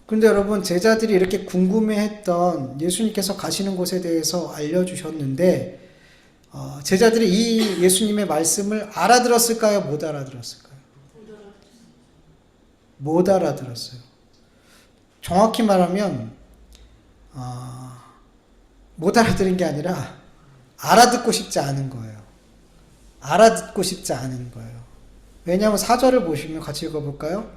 그런데 여러분, 제자들이 이렇게 궁금해했던 예수님께서 가시는 곳에 대해서 알려주셨는데, 제자들이 이 예수님의 말씀을 알아들었을까요? 못 알아들었을까요? 못 알아들었어요. 정확히 말하면 못 알아들은 게 아니라 알아듣고 싶지 않은 거예요. 알아듣고 싶지 않은 거예요. 왜냐하면 4절을 보시면 같이 읽어볼까요?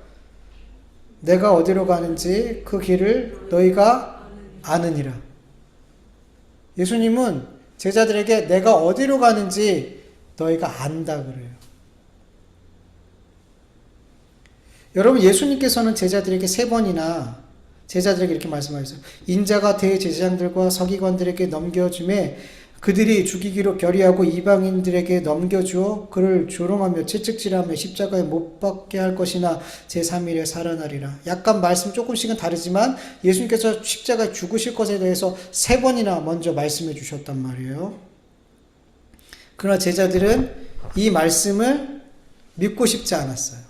내가 어디로 가는지 그 길을 너희가 아느니라. 예수님은 제자들에게 내가 어디로 가는지 너희가 안다 그래요. 여러분, 예수님께서는 제자들에게 3번이나 제자들에게 이렇게 말씀하셨어요. 인자가 대제사장들과 서기관들에게 넘겨주매 그들이 죽이기로 결의하고 이방인들에게 넘겨주어 그를 조롱하며 채찍질하며 십자가에 못 박게 할 것이나 제3일에 살아나리라. 약간 말씀 조금씩은 다르지만 예수님께서 십자가에 죽으실 것에 대해서 3번이나 먼저 말씀해 주셨단 말이에요. 그러나 제자들은 이 말씀을 믿고 싶지 않았어요.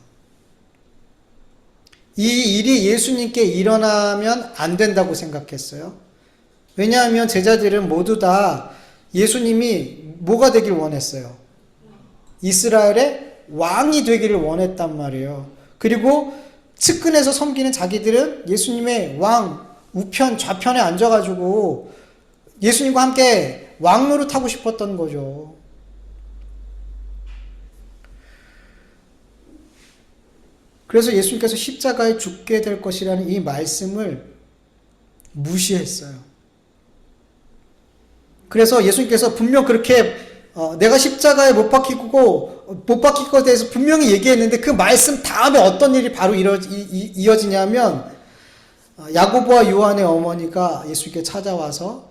이 일이 예수님께 일어나면 안 된다고 생각했어요. 왜냐하면 제자들은 모두 다 예수님이 뭐가 되길 원했어요? 이스라엘의 왕이 되기를 원했단 말이에요. 그리고 측근에서 섬기는 자기들은 예수님의 왕 우편 좌편에 앉아가지고 예수님과 함께 왕 노릇하고 싶었던 거죠. 그래서 예수님께서 십자가에 죽게 될 것이라는 이 말씀을 무시했어요. 그래서 예수님께서 분명 그렇게 내가 십자가에 못 박힐 것에 대해서 분명히 얘기했는데 그 말씀 다음에 어떤 일이 바로 이어지냐면 야고보와 요한의 어머니가 예수께 찾아와서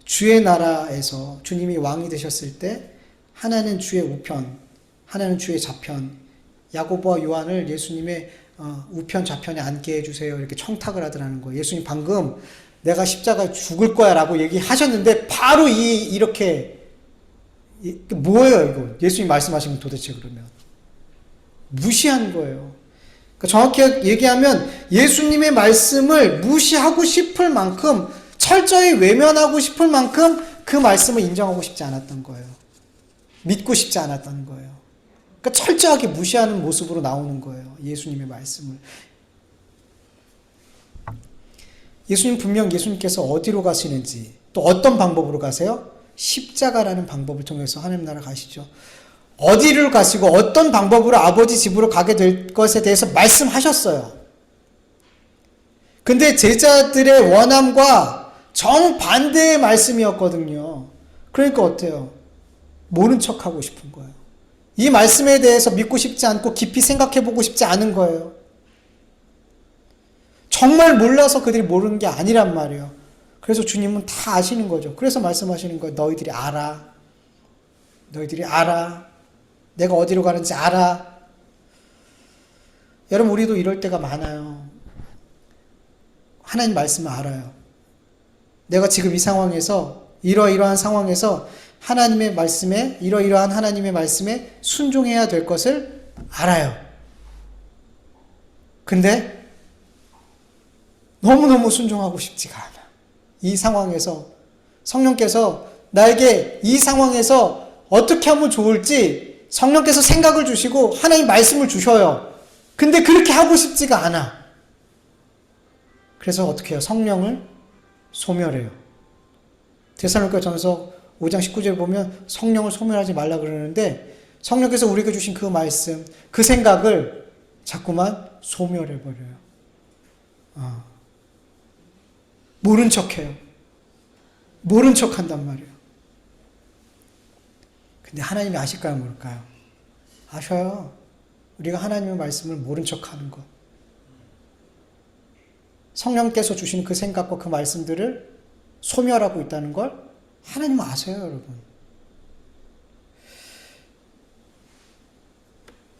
주의 나라에서 주님이 왕이 되셨을 때 하나는 주의 우편, 하나는 주의 좌편, 야고보와 요한을 예수님의 우편 좌편에 앉게 해주세요. 이렇게 청탁을 하더라는 거예요. 예수님 방금 내가 십자가에 죽을 거야 라고 얘기하셨는데 바로 이렇게 뭐예요 이거? 예수님 말씀하신 건 도대체 그러면 무시한 거예요. 그러니까 정확히 얘기하면 예수님의 말씀을 무시하고 싶을 만큼 철저히 외면하고 싶을 만큼 그 말씀을 인정하고 싶지 않았던 거예요. 믿고 싶지 않았던 거예요. 그러니까 철저하게 무시하는 모습으로 나오는 거예요. 예수님의 말씀을. 예수님 분명 예수님께서 어디로 가시는지 또 어떤 방법으로 가세요? 십자가라는 방법을 통해서 하나님 나라 가시죠. 어디를 가시고 어떤 방법으로 아버지 집으로 가게 될 것에 대해서 말씀하셨어요. 근데 제자들의 원함과 정반대의 말씀이었거든요. 그러니까 어때요? 모른 척하고 싶은 거예요. 이 말씀에 대해서 믿고 싶지 않고 깊이 생각해보고 싶지 않은 거예요. 정말 몰라서 그들이 모르는 게 아니란 말이에요. 그래서 주님은 다 아시는 거죠. 그래서 말씀하시는 거예요. 너희들이 알아. 너희들이 알아. 내가 어디로 가는지 알아. 여러분 우리도 이럴 때가 많아요. 하나님 말씀을 알아요. 내가 지금 이 상황에서 이러이러한 상황에서 하나님의 말씀에 이러이러한 하나님의 말씀에 순종해야 될 것을 알아요. 근데 너무너무 순종하고 싶지가 않아. 이 상황에서 성령께서 나에게 이 상황에서 어떻게 하면 좋을지 성령께서 생각을 주시고 하나님 말씀을 주셔요. 근데 그렇게 하고 싶지가 않아. 그래서 어떻게 해요? 성령을 소멸해요. 데살로니가전서 5장 19절에 보면 성령을 소멸하지 말라 그러는데 성령께서 우리에게 주신 그 말씀, 그 생각을 자꾸만 소멸해버려요. 모른 척해요. 모른 척한단 말이에요. 근데 하나님이 아실까요? 모를까요? 아셔요. 우리가 하나님의 말씀을 모른 척하는 것. 성령께서 주신 그 생각과 그 말씀들을 소멸하고 있다는 걸 하나님은 아세요, 여러분.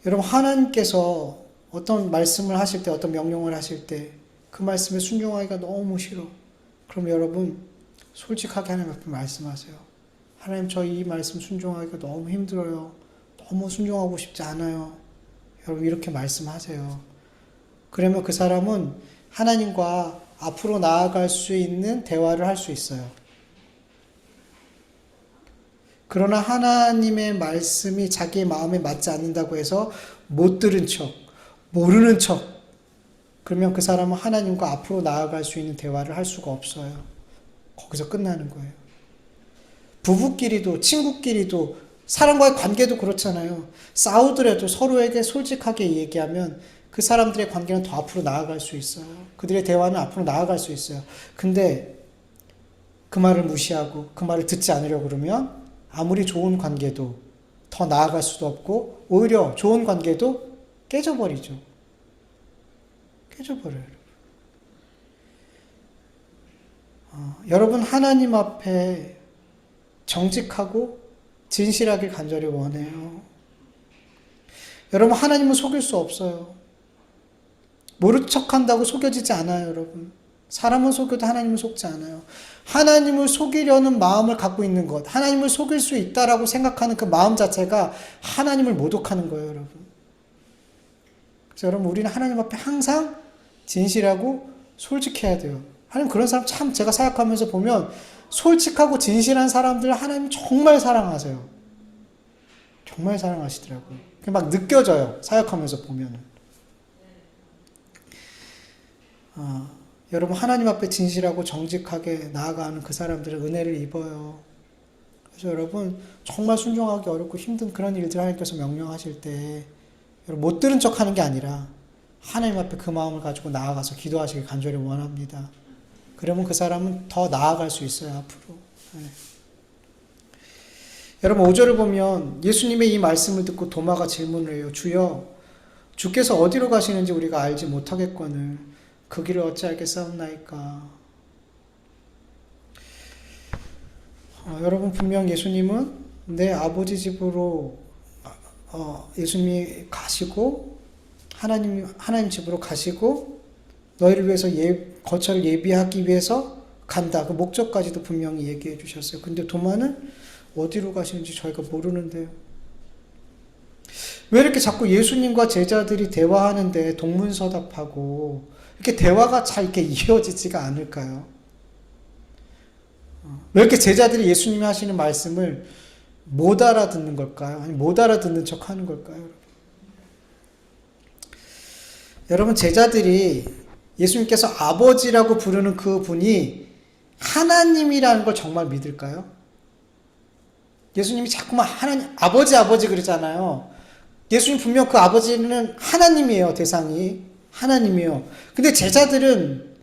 여러분, 하나님께서 어떤 말씀을 하실 때, 어떤 명령을 하실 때 그 말씀에 순종하기가 너무 싫어. 그럼 여러분 솔직하게 하나님 앞에 말씀하세요. 하나님, 저 이 말씀 순종하기가 너무 힘들어요. 너무 순종하고 싶지 않아요. 여러분 이렇게 말씀하세요. 그러면 그 사람은 하나님과 앞으로 나아갈 수 있는 대화를 할 수 있어요. 그러나 하나님의 말씀이 자기의 마음에 맞지 않는다고 해서 못 들은 척, 모르는 척, 그러면 그 사람은 하나님과 앞으로 나아갈 수 있는 대화를 할 수가 없어요. 거기서 끝나는 거예요. 부부끼리도 친구끼리도 사람과의 관계도 그렇잖아요. 싸우더라도 서로에게 솔직하게 얘기하면 그 사람들의 관계는 더 앞으로 나아갈 수 있어요. 그들의 대화는 앞으로 나아갈 수 있어요. 근데 그 말을 무시하고 그 말을 듣지 않으려고 그러면 아무리 좋은 관계도 더 나아갈 수도 없고 오히려 좋은 관계도 깨져버리죠. 깨져버려요. 여러분 하나님 앞에 정직하고 진실하길 간절히 원해요. 여러분 하나님은 속일 수 없어요. 모른 척한다고 속여지지 않아요, 여러분. 사람은 속여도 하나님은 속지 않아요. 하나님을 속이려는 마음을 갖고 있는 것, 하나님을 속일 수 있다라고 생각하는 그 마음 자체가 하나님을 모독하는 거예요, 여러분. 그래서 여러분 우리는 하나님 앞에 항상 진실하고 솔직해야 돼요. 하나님 그런 사람 참 제가 사역하면서 보면 솔직하고 진실한 사람들 하나님 정말 사랑하세요. 정말 사랑하시더라고요. 막 느껴져요. 사역하면서 보면은. 여러분 하나님 앞에 진실하고 정직하게 나아가는 그 사람들은 은혜를 입어요. 그래서 여러분 정말 순종하기 어렵고 힘든 그런 일들 하나님께서 명령하실 때 여러분 못 들은 척 하는 게 아니라 하나님 앞에 그 마음을 가지고 나아가서 기도하시길 간절히 원합니다. 그러면 그 사람은 더 나아갈 수 있어요, 앞으로. 네. 여러분 5절을 보면 예수님의 이 말씀을 듣고 도마가 질문을 해요. 주여, 주께서 어디로 가시는지 우리가 알지 못하겠거늘 그 길을 어찌알겠사옵나이까. 여러분 분명 예수님은 내 아버지 집으로 예수님이 가시고 하나님 집으로 가시고 너희를 위해서 거처를 예비하기 위해서 간다. 그 목적까지도 분명히 얘기해 주셨어요. 근데 도마는 어디로 가시는지 저희가 모르는데요. 왜 이렇게 자꾸 예수님과 제자들이 대화하는데 동문서답하고 이렇게 대화가 잘 이렇게 이어지지가 않을까요? 왜 이렇게 제자들이 예수님이 하시는 말씀을 못 알아듣는 걸까요? 아니 못 알아듣는 척 하는 걸까요? 여러분 제자들이 예수님께서 아버지라고 부르는 그 분이 하나님이라는 걸 정말 믿을까요? 예수님이 자꾸만 하나님, 아버지 그러잖아요. 예수님 분명 그 아버지는 하나님이에요. 대상이 하나님이에요. 근데 제자들은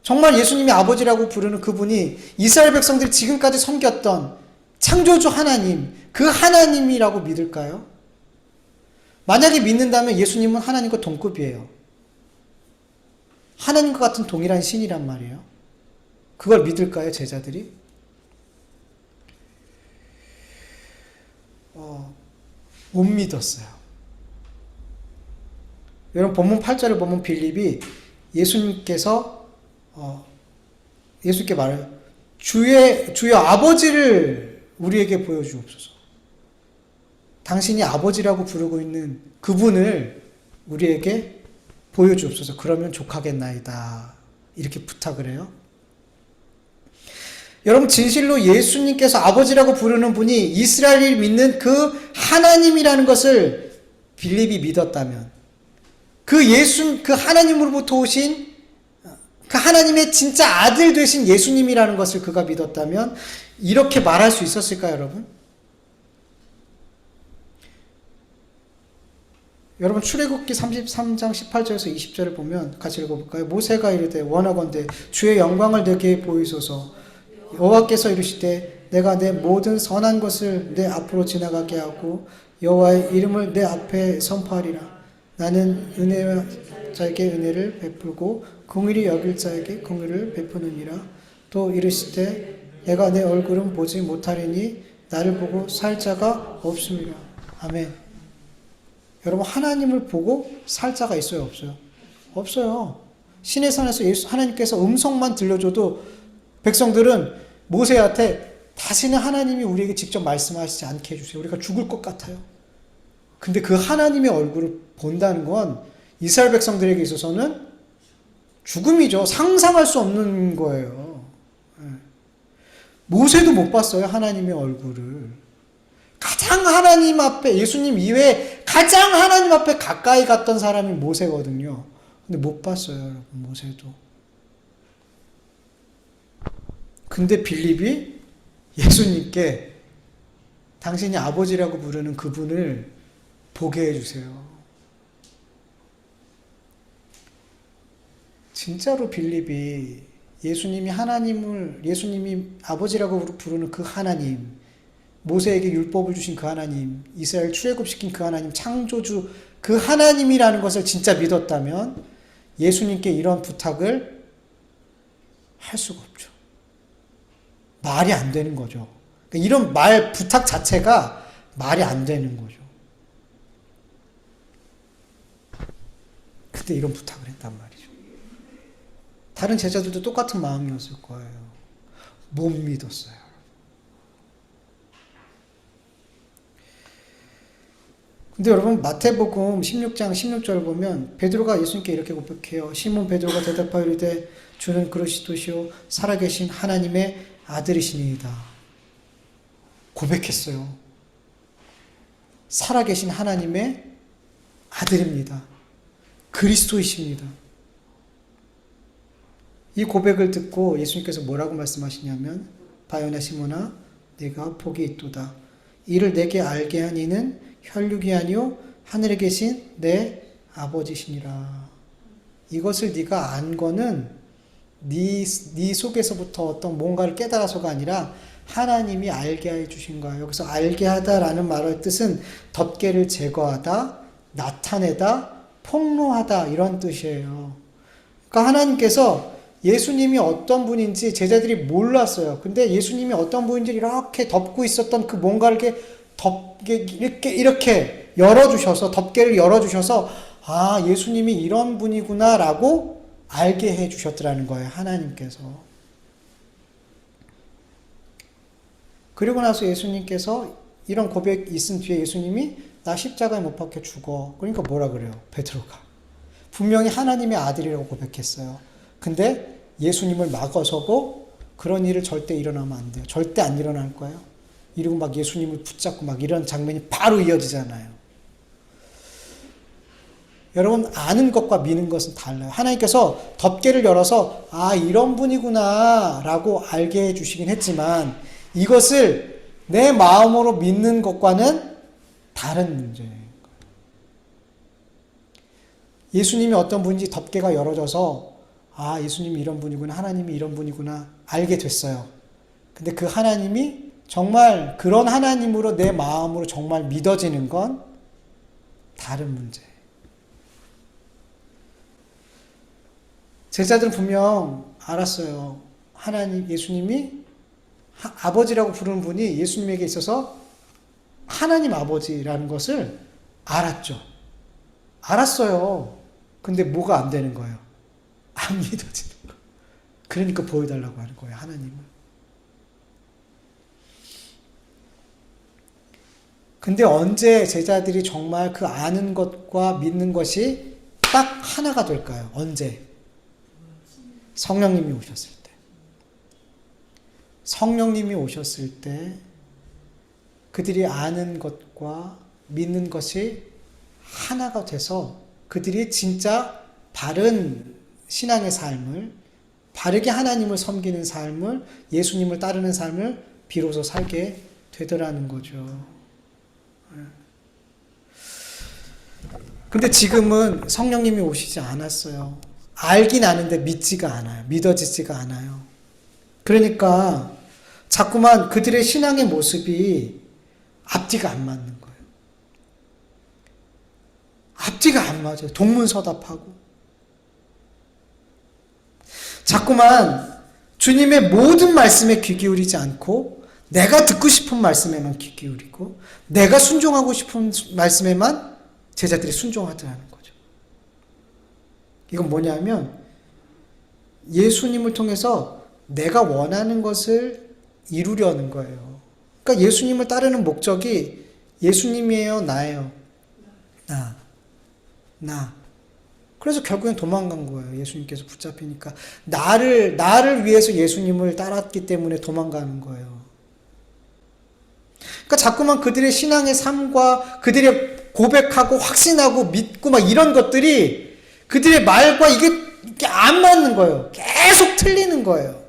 정말 예수님이 아버지라고 부르는 그분이 이스라엘 백성들이 지금까지 섬겼던 창조주 하나님, 그 하나님이라고 믿을까요? 만약에 믿는다면 예수님은 하나님과 동급이에요. 하나님과 같은 동일한 신이란 말이에요. 그걸 믿을까요, 제자들이? 못 믿었어요. 여러분 본문 8절을 보면 빌립이 예수님께 말해요. 주여 아버지를 우리에게 보여주옵소서. 당신이 아버지라고 부르고 있는 그분을 우리에게 보여주옵소서. 그러면 족하겠나이다. 이렇게 부탁을 해요. 여러분 진실로 예수님께서 아버지라고 부르는 분이 이스라엘이 믿는 그 하나님이라는 것을 빌립이 믿었다면 그 하나님으로부터 오신 그 하나님의 진짜 아들 되신 예수님이라는 것을 그가 믿었다면 이렇게 말할 수 있었을까요, 여러분? 여러분 출애굽기 33장 18절에서 20절을 보면 같이 읽어볼까요? 모세가 이르되 원하건대 주의 영광을 내게 보이소서. 여호와께서 이르시되 내가 내 모든 선한 것을 내 앞으로 지나가게 하고 여호와의 이름을 내 앞에 선포하리라. 나는 은혜와 자에게 은혜를 베풀고 긍휼히 여길 자에게 긍휼을 베푸느니라. 또 이르시되 내가 내 얼굴은 보지 못하리니 나를 보고 살 자가 없음이라. 아멘. 여러분 하나님을 보고 살 자가 있어요, 없어요? 없어요. 신의 산에서 하나님께서 음성만 들려줘도 백성들은 모세한테 다시는 하나님이 우리에게 직접 말씀하시지 않게 해주세요. 우리가 죽을 것 같아요. 근데 그 하나님의 얼굴을 본다는 건 이스라엘 백성들에게 있어서는 죽음이죠. 상상할 수 없는 거예요. 모세도 못 봤어요. 하나님의 얼굴을. 가장 하나님 앞에, 예수님 이외에 가장 하나님 앞에 가까이 갔던 사람이 모세거든요. 근데 못 봤어요, 여러분, 모세도. 근데 빌립이 예수님께 당신이 아버지라고 부르는 그분을 보게 해주세요. 진짜로 빌립이 예수님이 아버지라고 부르는 그 하나님, 모세에게 율법을 주신 그 하나님, 이스라엘 출애굽시킨 그 하나님, 창조주 그 하나님이라는 것을 진짜 믿었다면 예수님께 이런 부탁을 할 수가 없죠. 말이 안 되는 거죠. 이런 부탁 자체가 말이 안 되는 거죠. 근데 이런 부탁을 했단 말이죠. 다른 제자들도 똑같은 마음이었을 거예요. 못 믿었어요. 근데 여러분 마태복음 16장 16절을 보면 베드로가 예수님께 이렇게 고백해요. 시몬 베드로가 대답하여 이르되 주는 그리스도시요 살아계신 하나님의 아들이시니이다. 고백했어요. 살아계신 하나님의 아들입니다. 그리스도이십니다. 이 고백을 듣고 예수님께서 뭐라고 말씀하시냐면 바요나 시몬아 네가 복이 있도다. 이를 내게 알게 한 이는 혈육이 아니요 하늘에 계신 내 아버지시니라. 이것을 네가 안 거는 네 속에서부터 어떤 뭔가를 깨달아서가 아니라 하나님이 알게 해 주신 거예요. 여기서 알게 하다라는 말의 뜻은 덮개를 제거하다, 나타내다, 폭로하다 이런 뜻이에요. 그러니까 하나님께서 예수님이 어떤 분인지 제자들이 몰랐어요. 근데 예수님이 어떤 분인지 이렇게 덮고 있었던 그 뭔가를 이렇게 열어주셔서, 덮개를 열어주셔서, 아, 예수님이 이런 분이구나라고 알게 해 주셨더라는 거예요. 하나님께서. 그리고 나서 예수님께서 이런 고백이 있은 뒤에 예수님이 나 십자가에 못 박혀 죽어. 그러니까 뭐라 그래요? 베드로가. 분명히 하나님의 아들이라고 고백했어요. 근데 예수님을 막아서고 그런 일을 절대 일어나면 안 돼요. 절대 안 일어날 거예요. 이러고 막 예수님을 붙잡고 막 이런 장면이 바로 이어지잖아요. 여러분, 아는 것과 믿는 것은 달라요. 하나님께서 덮개를 열어서 아, 이런 분이구나 라고 알게 해주시긴 했지만 이것을 내 마음으로 믿는 것과는 다른 문제예요. 예수님이 어떤 분인지 덮개가 열어져서 아, 예수님이 이런 분이구나, 하나님이 이런 분이구나 알게 됐어요. 근데 그 하나님이 정말 그런 하나님으로 내 마음으로 정말 믿어지는 건 다른 문제예요. 제자들은 분명 알았어요. 하나님, 예수님이 아버지라고 부르는 분이 예수님에게 있어서 하나님 아버지라는 것을 알았죠. 알았어요. 근데 뭐가 안 되는 거예요? 안 믿어지는 거예요. 그러니까 보여달라고 하는 거예요, 하나님을. 근데 언제 제자들이 정말 그 아는 것과 믿는 것이 딱 하나가 될까요? 언제? 성령님이 오셨을 때. 성령님이 오셨을 때 그들이 아는 것과 믿는 것이 하나가 돼서 그들이 진짜 바른 신앙의 삶을, 바르게 하나님을 섬기는 삶을, 예수님을 따르는 삶을 비로소 살게 되더라는 거죠. 근데 지금은 성령님이 오시지 않았어요. 알긴 아는데 믿지가 않아요. 믿어지지가 않아요. 그러니까 자꾸만 그들의 신앙의 모습이 앞뒤가 안 맞는 거예요. 앞뒤가 안 맞아요. 동문서답하고. 자꾸만 주님의 모든 말씀에 귀 기울이지 않고 내가 듣고 싶은 말씀에만 귀 기울이고 내가 순종하고 싶은 말씀에만 제자들이 순종하더라는 거죠. 이건 뭐냐면 예수님을 통해서 내가 원하는 것을 이루려는 거예요. 그러니까 예수님을 따르는 목적이 예수님이에요, 나예요? 나. 그래서 결국엔 도망간 거예요. 예수님께서 붙잡히니까. 나를 위해서 예수님을 따랐기 때문에 도망가는 거예요. 그러니까 자꾸만 그들의 신앙의 삶과 그들의 고백하고 확신하고 믿고 막 이런 것들이 그들의 말과 이게 안 맞는 거예요. 계속 틀리는 거예요.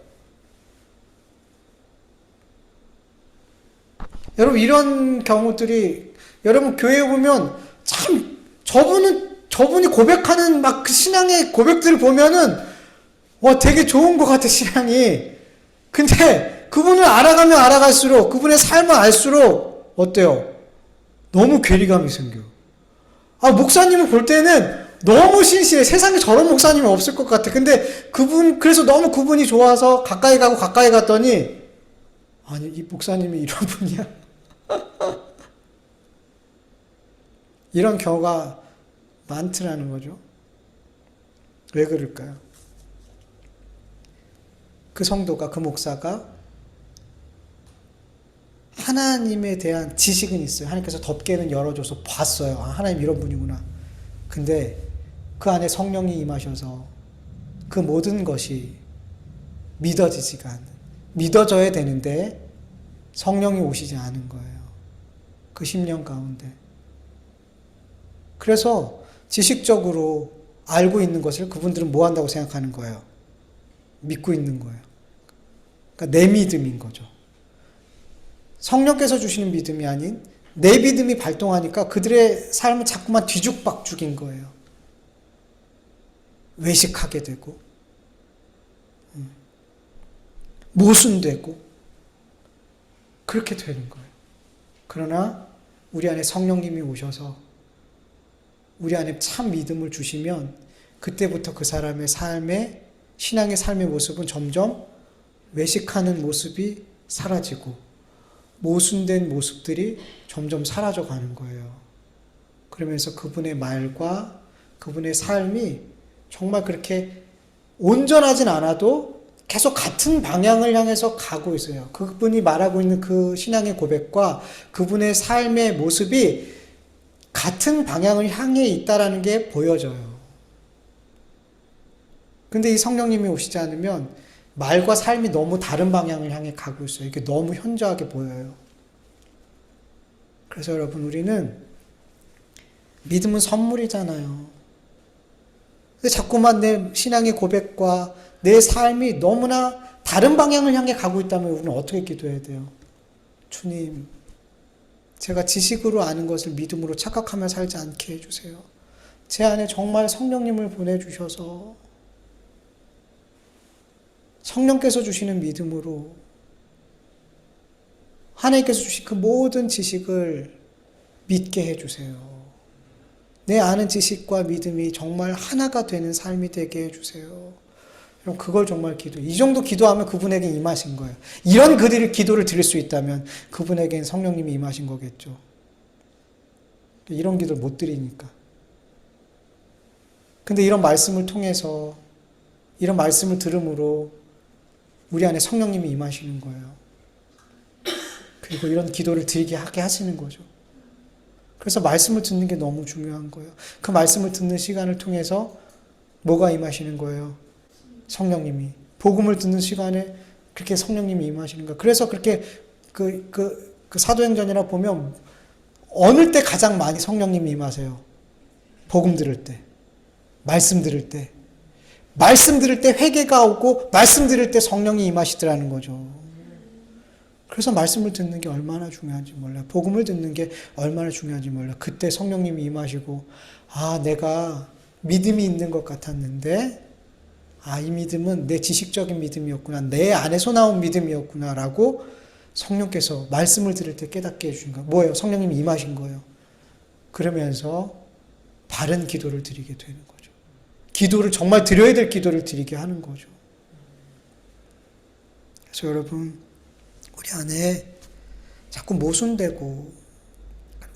여러분, 이런 경우들이, 여러분, 교회에 보면 참, 저분이 고백하는 막 그 신앙의 고백들을 보면은, 되게 좋은 것 같아, 신앙이. 근데 그분을 알아가면 알아갈수록, 그분의 삶을 알수록, 어때요? 너무 괴리감이 생겨. 아, 목사님을 볼 때는 너무 신실해. 세상에 저런 목사님은 없을 것 같아. 근데 그래서 너무 그분이 좋아서 가까이 갔더니, 아니, 이 목사님이 이런 분이야. 이런 경우가 많더라는 거죠. 왜 그럴까요? 그 성도가, 그 목사가 하나님에 대한 지식은 있어요. 하나님께서 덮개는 열어줘서 봤어요. 아, 하나님 이런 분이구나. 근데 그 안에 성령이 임하셔서 그 모든 것이 믿어지지가 않는, 믿어져야 되는데 성령이 오시지 않은 거예요. 그 10년 가운데. 그래서 지식적으로 알고 있는 것을 그분들은 뭐 한다고 생각하는 거예요? 믿고 있는 거예요. 그러니까 내 믿음인 거죠. 성령께서 주시는 믿음이 아닌 내 믿음이 발동하니까 그들의 삶은 자꾸만 뒤죽박죽인 거예요. 외식하게 되고 모순되고 그렇게 되는 거예요. 그러나 우리 안에 성령님이 오셔서 우리 안에 참 믿음을 주시면 그때부터 그 사람의 삶의 신앙의 삶의 모습은 점점 외식하는 모습이 사라지고 모순된 모습들이 점점 사라져 가는 거예요. 그러면서 그분의 말과 그분의 삶이 정말 그렇게 온전하진 않아도 계속 같은 방향을 향해서 가고 있어요. 그분이 말하고 있는 그 신앙의 고백과 그분의 삶의 모습이 같은 방향을 향해 있다라는 게 보여져요. 근데 이 성령님이 오시지 않으면 말과 삶이 너무 다른 방향을 향해 가고 있어요. 이게 너무 현저하게 보여요. 그래서 여러분, 우리는 믿음은 선물이잖아요. 근데 자꾸만 내 신앙의 고백과 내 삶이 너무나 다른 방향을 향해 가고 있다면 우리는 어떻게 기도해야 돼요? 주님, 제가 지식으로 아는 것을 믿음으로 착각하며 살지 않게 해주세요. 제 안에 정말 성령님을 보내주셔서 성령께서 주시는 믿음으로 하나님께서 주신 그 모든 지식을 믿게 해주세요. 내 아는 지식과 믿음이 정말 하나가 되는 삶이 되게 해주세요. 그럼 그걸 정말 이 정도 기도하면 그분에게 임하신 거예요. 이런 기도를 드릴 수 있다면 그분에겐 성령님이 임하신 거겠죠. 이런 기도를 못 드리니까. 근데 이런 말씀을 통해서, 이런 말씀을 들음으로 우리 안에 성령님이 임하시는 거예요. 그리고 이런 기도를 드리게 하게 하시는 거죠. 그래서 말씀을 듣는 게 너무 중요한 거예요. 그 말씀을 듣는 시간을 통해서 뭐가 임하시는 거예요? 성령님이. 복음을 듣는 시간에 그렇게 성령님이 임하시는 거예요. 그래서 그렇게 그 사도행전이라 보면 어느 때 가장 많이 성령님이 임하세요? 복음 들을 때, 말씀 들을 때. 말씀 들을 때 회개가 오고 말씀 들을 때 성령이 임하시더라는 거죠. 그래서 말씀을 듣는 게 얼마나 중요한지 몰라요. 복음을 듣는 게 얼마나 중요한지 몰라요. 그때 성령님이 임하시고, 내가 믿음이 있는 것 같았는데 이 믿음은 내 지식적인 믿음이었구나, 내 안에서 나온 믿음이었구나 라고 성령께서 말씀을 들을 때 깨닫게 해주신 거예요. 뭐예요? 성령님이 임하신 거예요. 그러면서 바른 기도를 드리게 되는 거죠. 기도를 정말 드려야 될 기도를 드리게 하는 거죠. 그래서 여러분, 우리 안에 자꾸 모순되고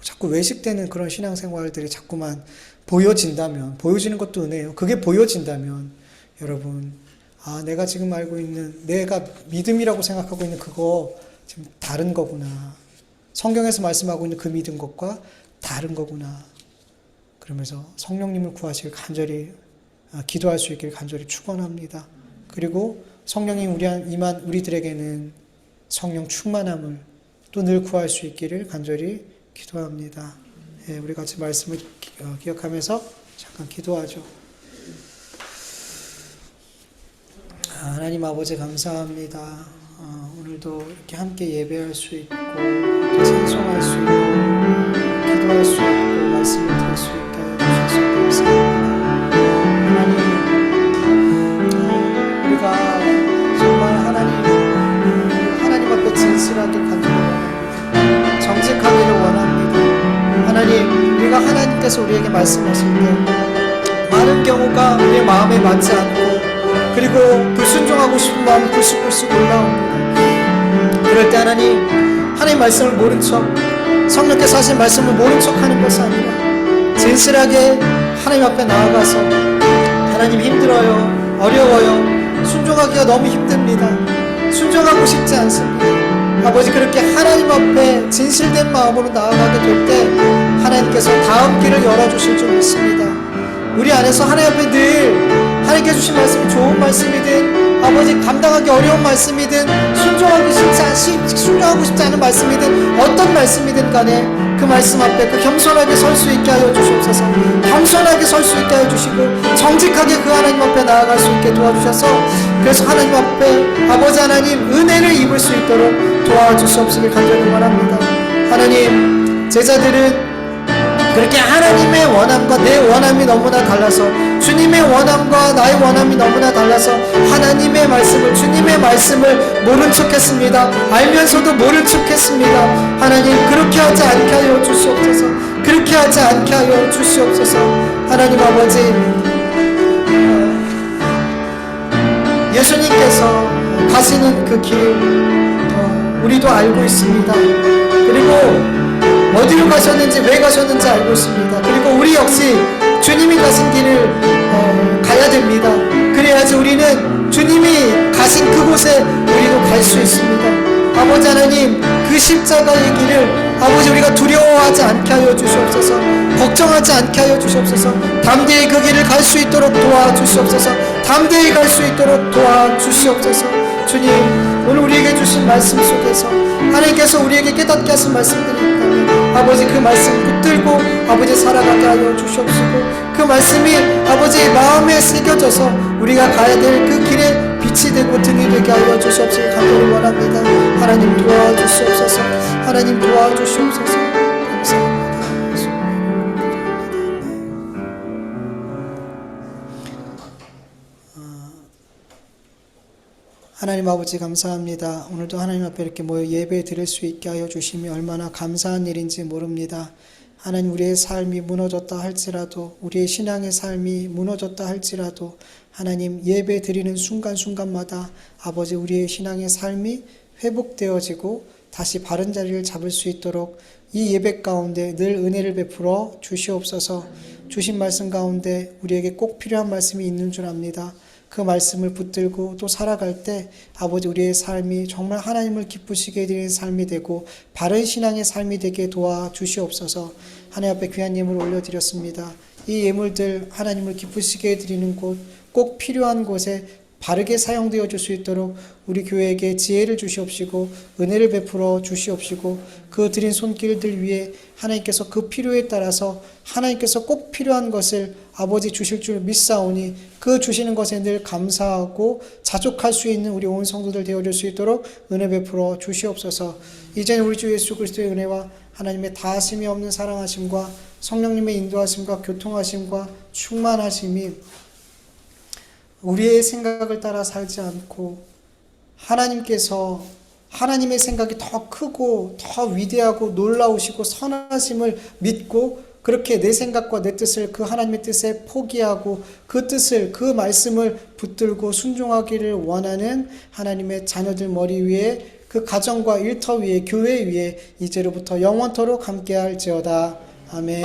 자꾸 외식되는 그런 신앙생활들이 자꾸만 보여진다면, 보여지는 것도 은혜예요. 그게 보여진다면 여러분, 내가 지금 알고 있는, 내가 믿음이라고 생각하고 있는 그거 지금 다른 거구나. 성경에서 말씀하고 있는 그 믿음 것과 다른 거구나. 그러면서 성령님을 구하시길 간절히 기도할 수 있길 간절히 축원합니다. 그리고 성령이 임한 우리들에게는 성령 충만함을 또 늘 구할 수 있기를 간절히 기도합니다. 우리 같이 말씀을 기억하면서 잠깐 기도하죠. 하나님 아버지 감사합니다. 오늘도 이렇게 함께 예배할 수 있고 찬송할 수 있고 기도할 수 있고 말씀을 들을 수 있게 해주셔서 감사합니다. 하나님, 우리가 정말 하나님 앞에 진실하게 간절히 원합니다. 정직하기를 원합니다. 하나님, 우리가 하나님께서 우리에게 말씀하실 때 많은 경우가 우리의 마음에 맞지 않고, 그리고 불순종하고 싶은 마음이 불쑥불쑥 올라옵니다. 그럴 때 하나님 말씀을 모른 척, 성령께서 하신 말씀을 모른 척 하는 것이 아니라 진실하게 하나님 앞에 나아가서 하나님 힘들어요, 어려워요, 순종하기가 너무 힘듭니다, 순종하고 싶지 않습니다. 아버지, 그렇게 하나님 앞에 진실된 마음으로 나아가게 될 때 하나님께서 다음 길을 열어주실 줄 믿습니다. 우리 안에서 하나님 앞에 늘 하나님께서 주신 말씀이 좋은 말씀이든 아버지 감당하기 어려운 말씀이든 순종하고 싶지 않은 말씀이든 어떤 말씀이든 간에 그 말씀 앞에 겸손하게 설 수 있게 하여 주시옵소서. 겸손하게 설 수 있게 하여 주시고 정직하게 그 하나님 앞에 나아갈 수 있게 도와주셔서, 그래서 하나님 앞에 아버지 하나님 은혜를 입을 수 있도록 도와주시옵시길 간절히 원합니다. 하나님, 제자들은 그렇게 하나님의 원함과 내 원함이 너무나 달라서, 주님의 원함과 나의 원함이 너무나 달라서 하나님의 말씀을, 주님의 말씀을 모른 척했습니다. 알면서도 모른 척했습니다. 하나님, 그렇게 하지 않게 하여 주시옵소서. 그렇게 하지 않게 하여 주시옵소서. 하나님 아버지, 예수님께서 가시는 그 길을 우리도 알고 있습니다. 그리고 어디로 가셨는지, 왜 가셨는지 알고 있습니다. 그리고 우리 역시 주님이 가신 길을 가야 됩니다. 그래야지 우리는 주님이 가신 그곳에 우리도 갈 수 있습니다. 아버지 하나님, 그 십자가의 길을 아버지 우리가 두려워하지 않게 하여 주시옵소서. 걱정하지 않게 하여 주시옵소서. 담대히 그 길을 갈 수 있도록 도와주시옵소서. 담대히 갈 수 있도록 도와주시옵소서. 주님, 오늘 우리에게 주신 말씀 속에서 하나님께서 우리에게 깨닫게 하신 말씀들이 있다면 아버지 그 말씀 붙들고 아버지 살아가게 하여 주시옵시고, 그 말씀이 아버지 마음에 새겨져서 우리가 가야 될 그 길에 빛이 되고 등이 되게 하여 주시옵시고 간절히 원합니다. 하나님 도와주시옵소서. 하나님 도와주시옵소서. 감사합니다. 하나님 아버지 감사합니다. 오늘도 하나님 앞에 이렇게 모여 예배 드릴 수 있게 하여 주심이 얼마나 감사한 일인지 모릅니다. 하나님, 우리의 삶이 무너졌다 할지라도, 우리의 신앙의 삶이 무너졌다 할지라도 하나님, 예배 드리는 순간순간마다 아버지 우리의 신앙의 삶이 회복되어지고 다시 바른 자리를 잡을 수 있도록 이 예배 가운데 늘 은혜를 베풀어 주시옵소서. 주신 말씀 가운데 우리에게 꼭 필요한 말씀이 있는 줄 압니다. 그 말씀을 붙들고 또 살아갈 때 아버지 우리의 삶이 정말 하나님을 기쁘시게 드리는 삶이 되고 바른 신앙의 삶이 되게 도와주시옵소서. 하나님 앞에 귀한 예물 올려드렸습니다. 이 예물들 하나님을 기쁘시게 드리는 곳, 꼭 필요한 곳에 바르게 사용되어 줄 수 있도록 우리 교회에게 지혜를 주시옵시고 은혜를 베풀어 주시옵시고, 그 드린 손길들 위에 하나님께서 그 필요에 따라서 하나님께서 꼭 필요한 것을 아버지 주실 줄 믿사오니 그 주시는 것에 늘 감사하고 자족할 수 있는 우리 온 성도들 되어줄 수 있도록 은혜 베풀어 주시옵소서. 이제는 우리 주 예수 그리스도의 은혜와 하나님의 다하심이 없는 사랑하심과 성령님의 인도하심과 교통하심과 충만하심이 우리의 생각을 따라 살지 않고 하나님께서 하나님의 생각이 더 크고 더 위대하고 놀라우시고 선하심을 믿고 그렇게 내 생각과 내 뜻을 그 하나님의 뜻에 포기하고 그 뜻을, 그 말씀을 붙들고 순종하기를 원하는 하나님의 자녀들 머리 위에, 그 가정과 일터 위에, 교회 위에 이제로부터 영원토록 함께할지어다. 아멘.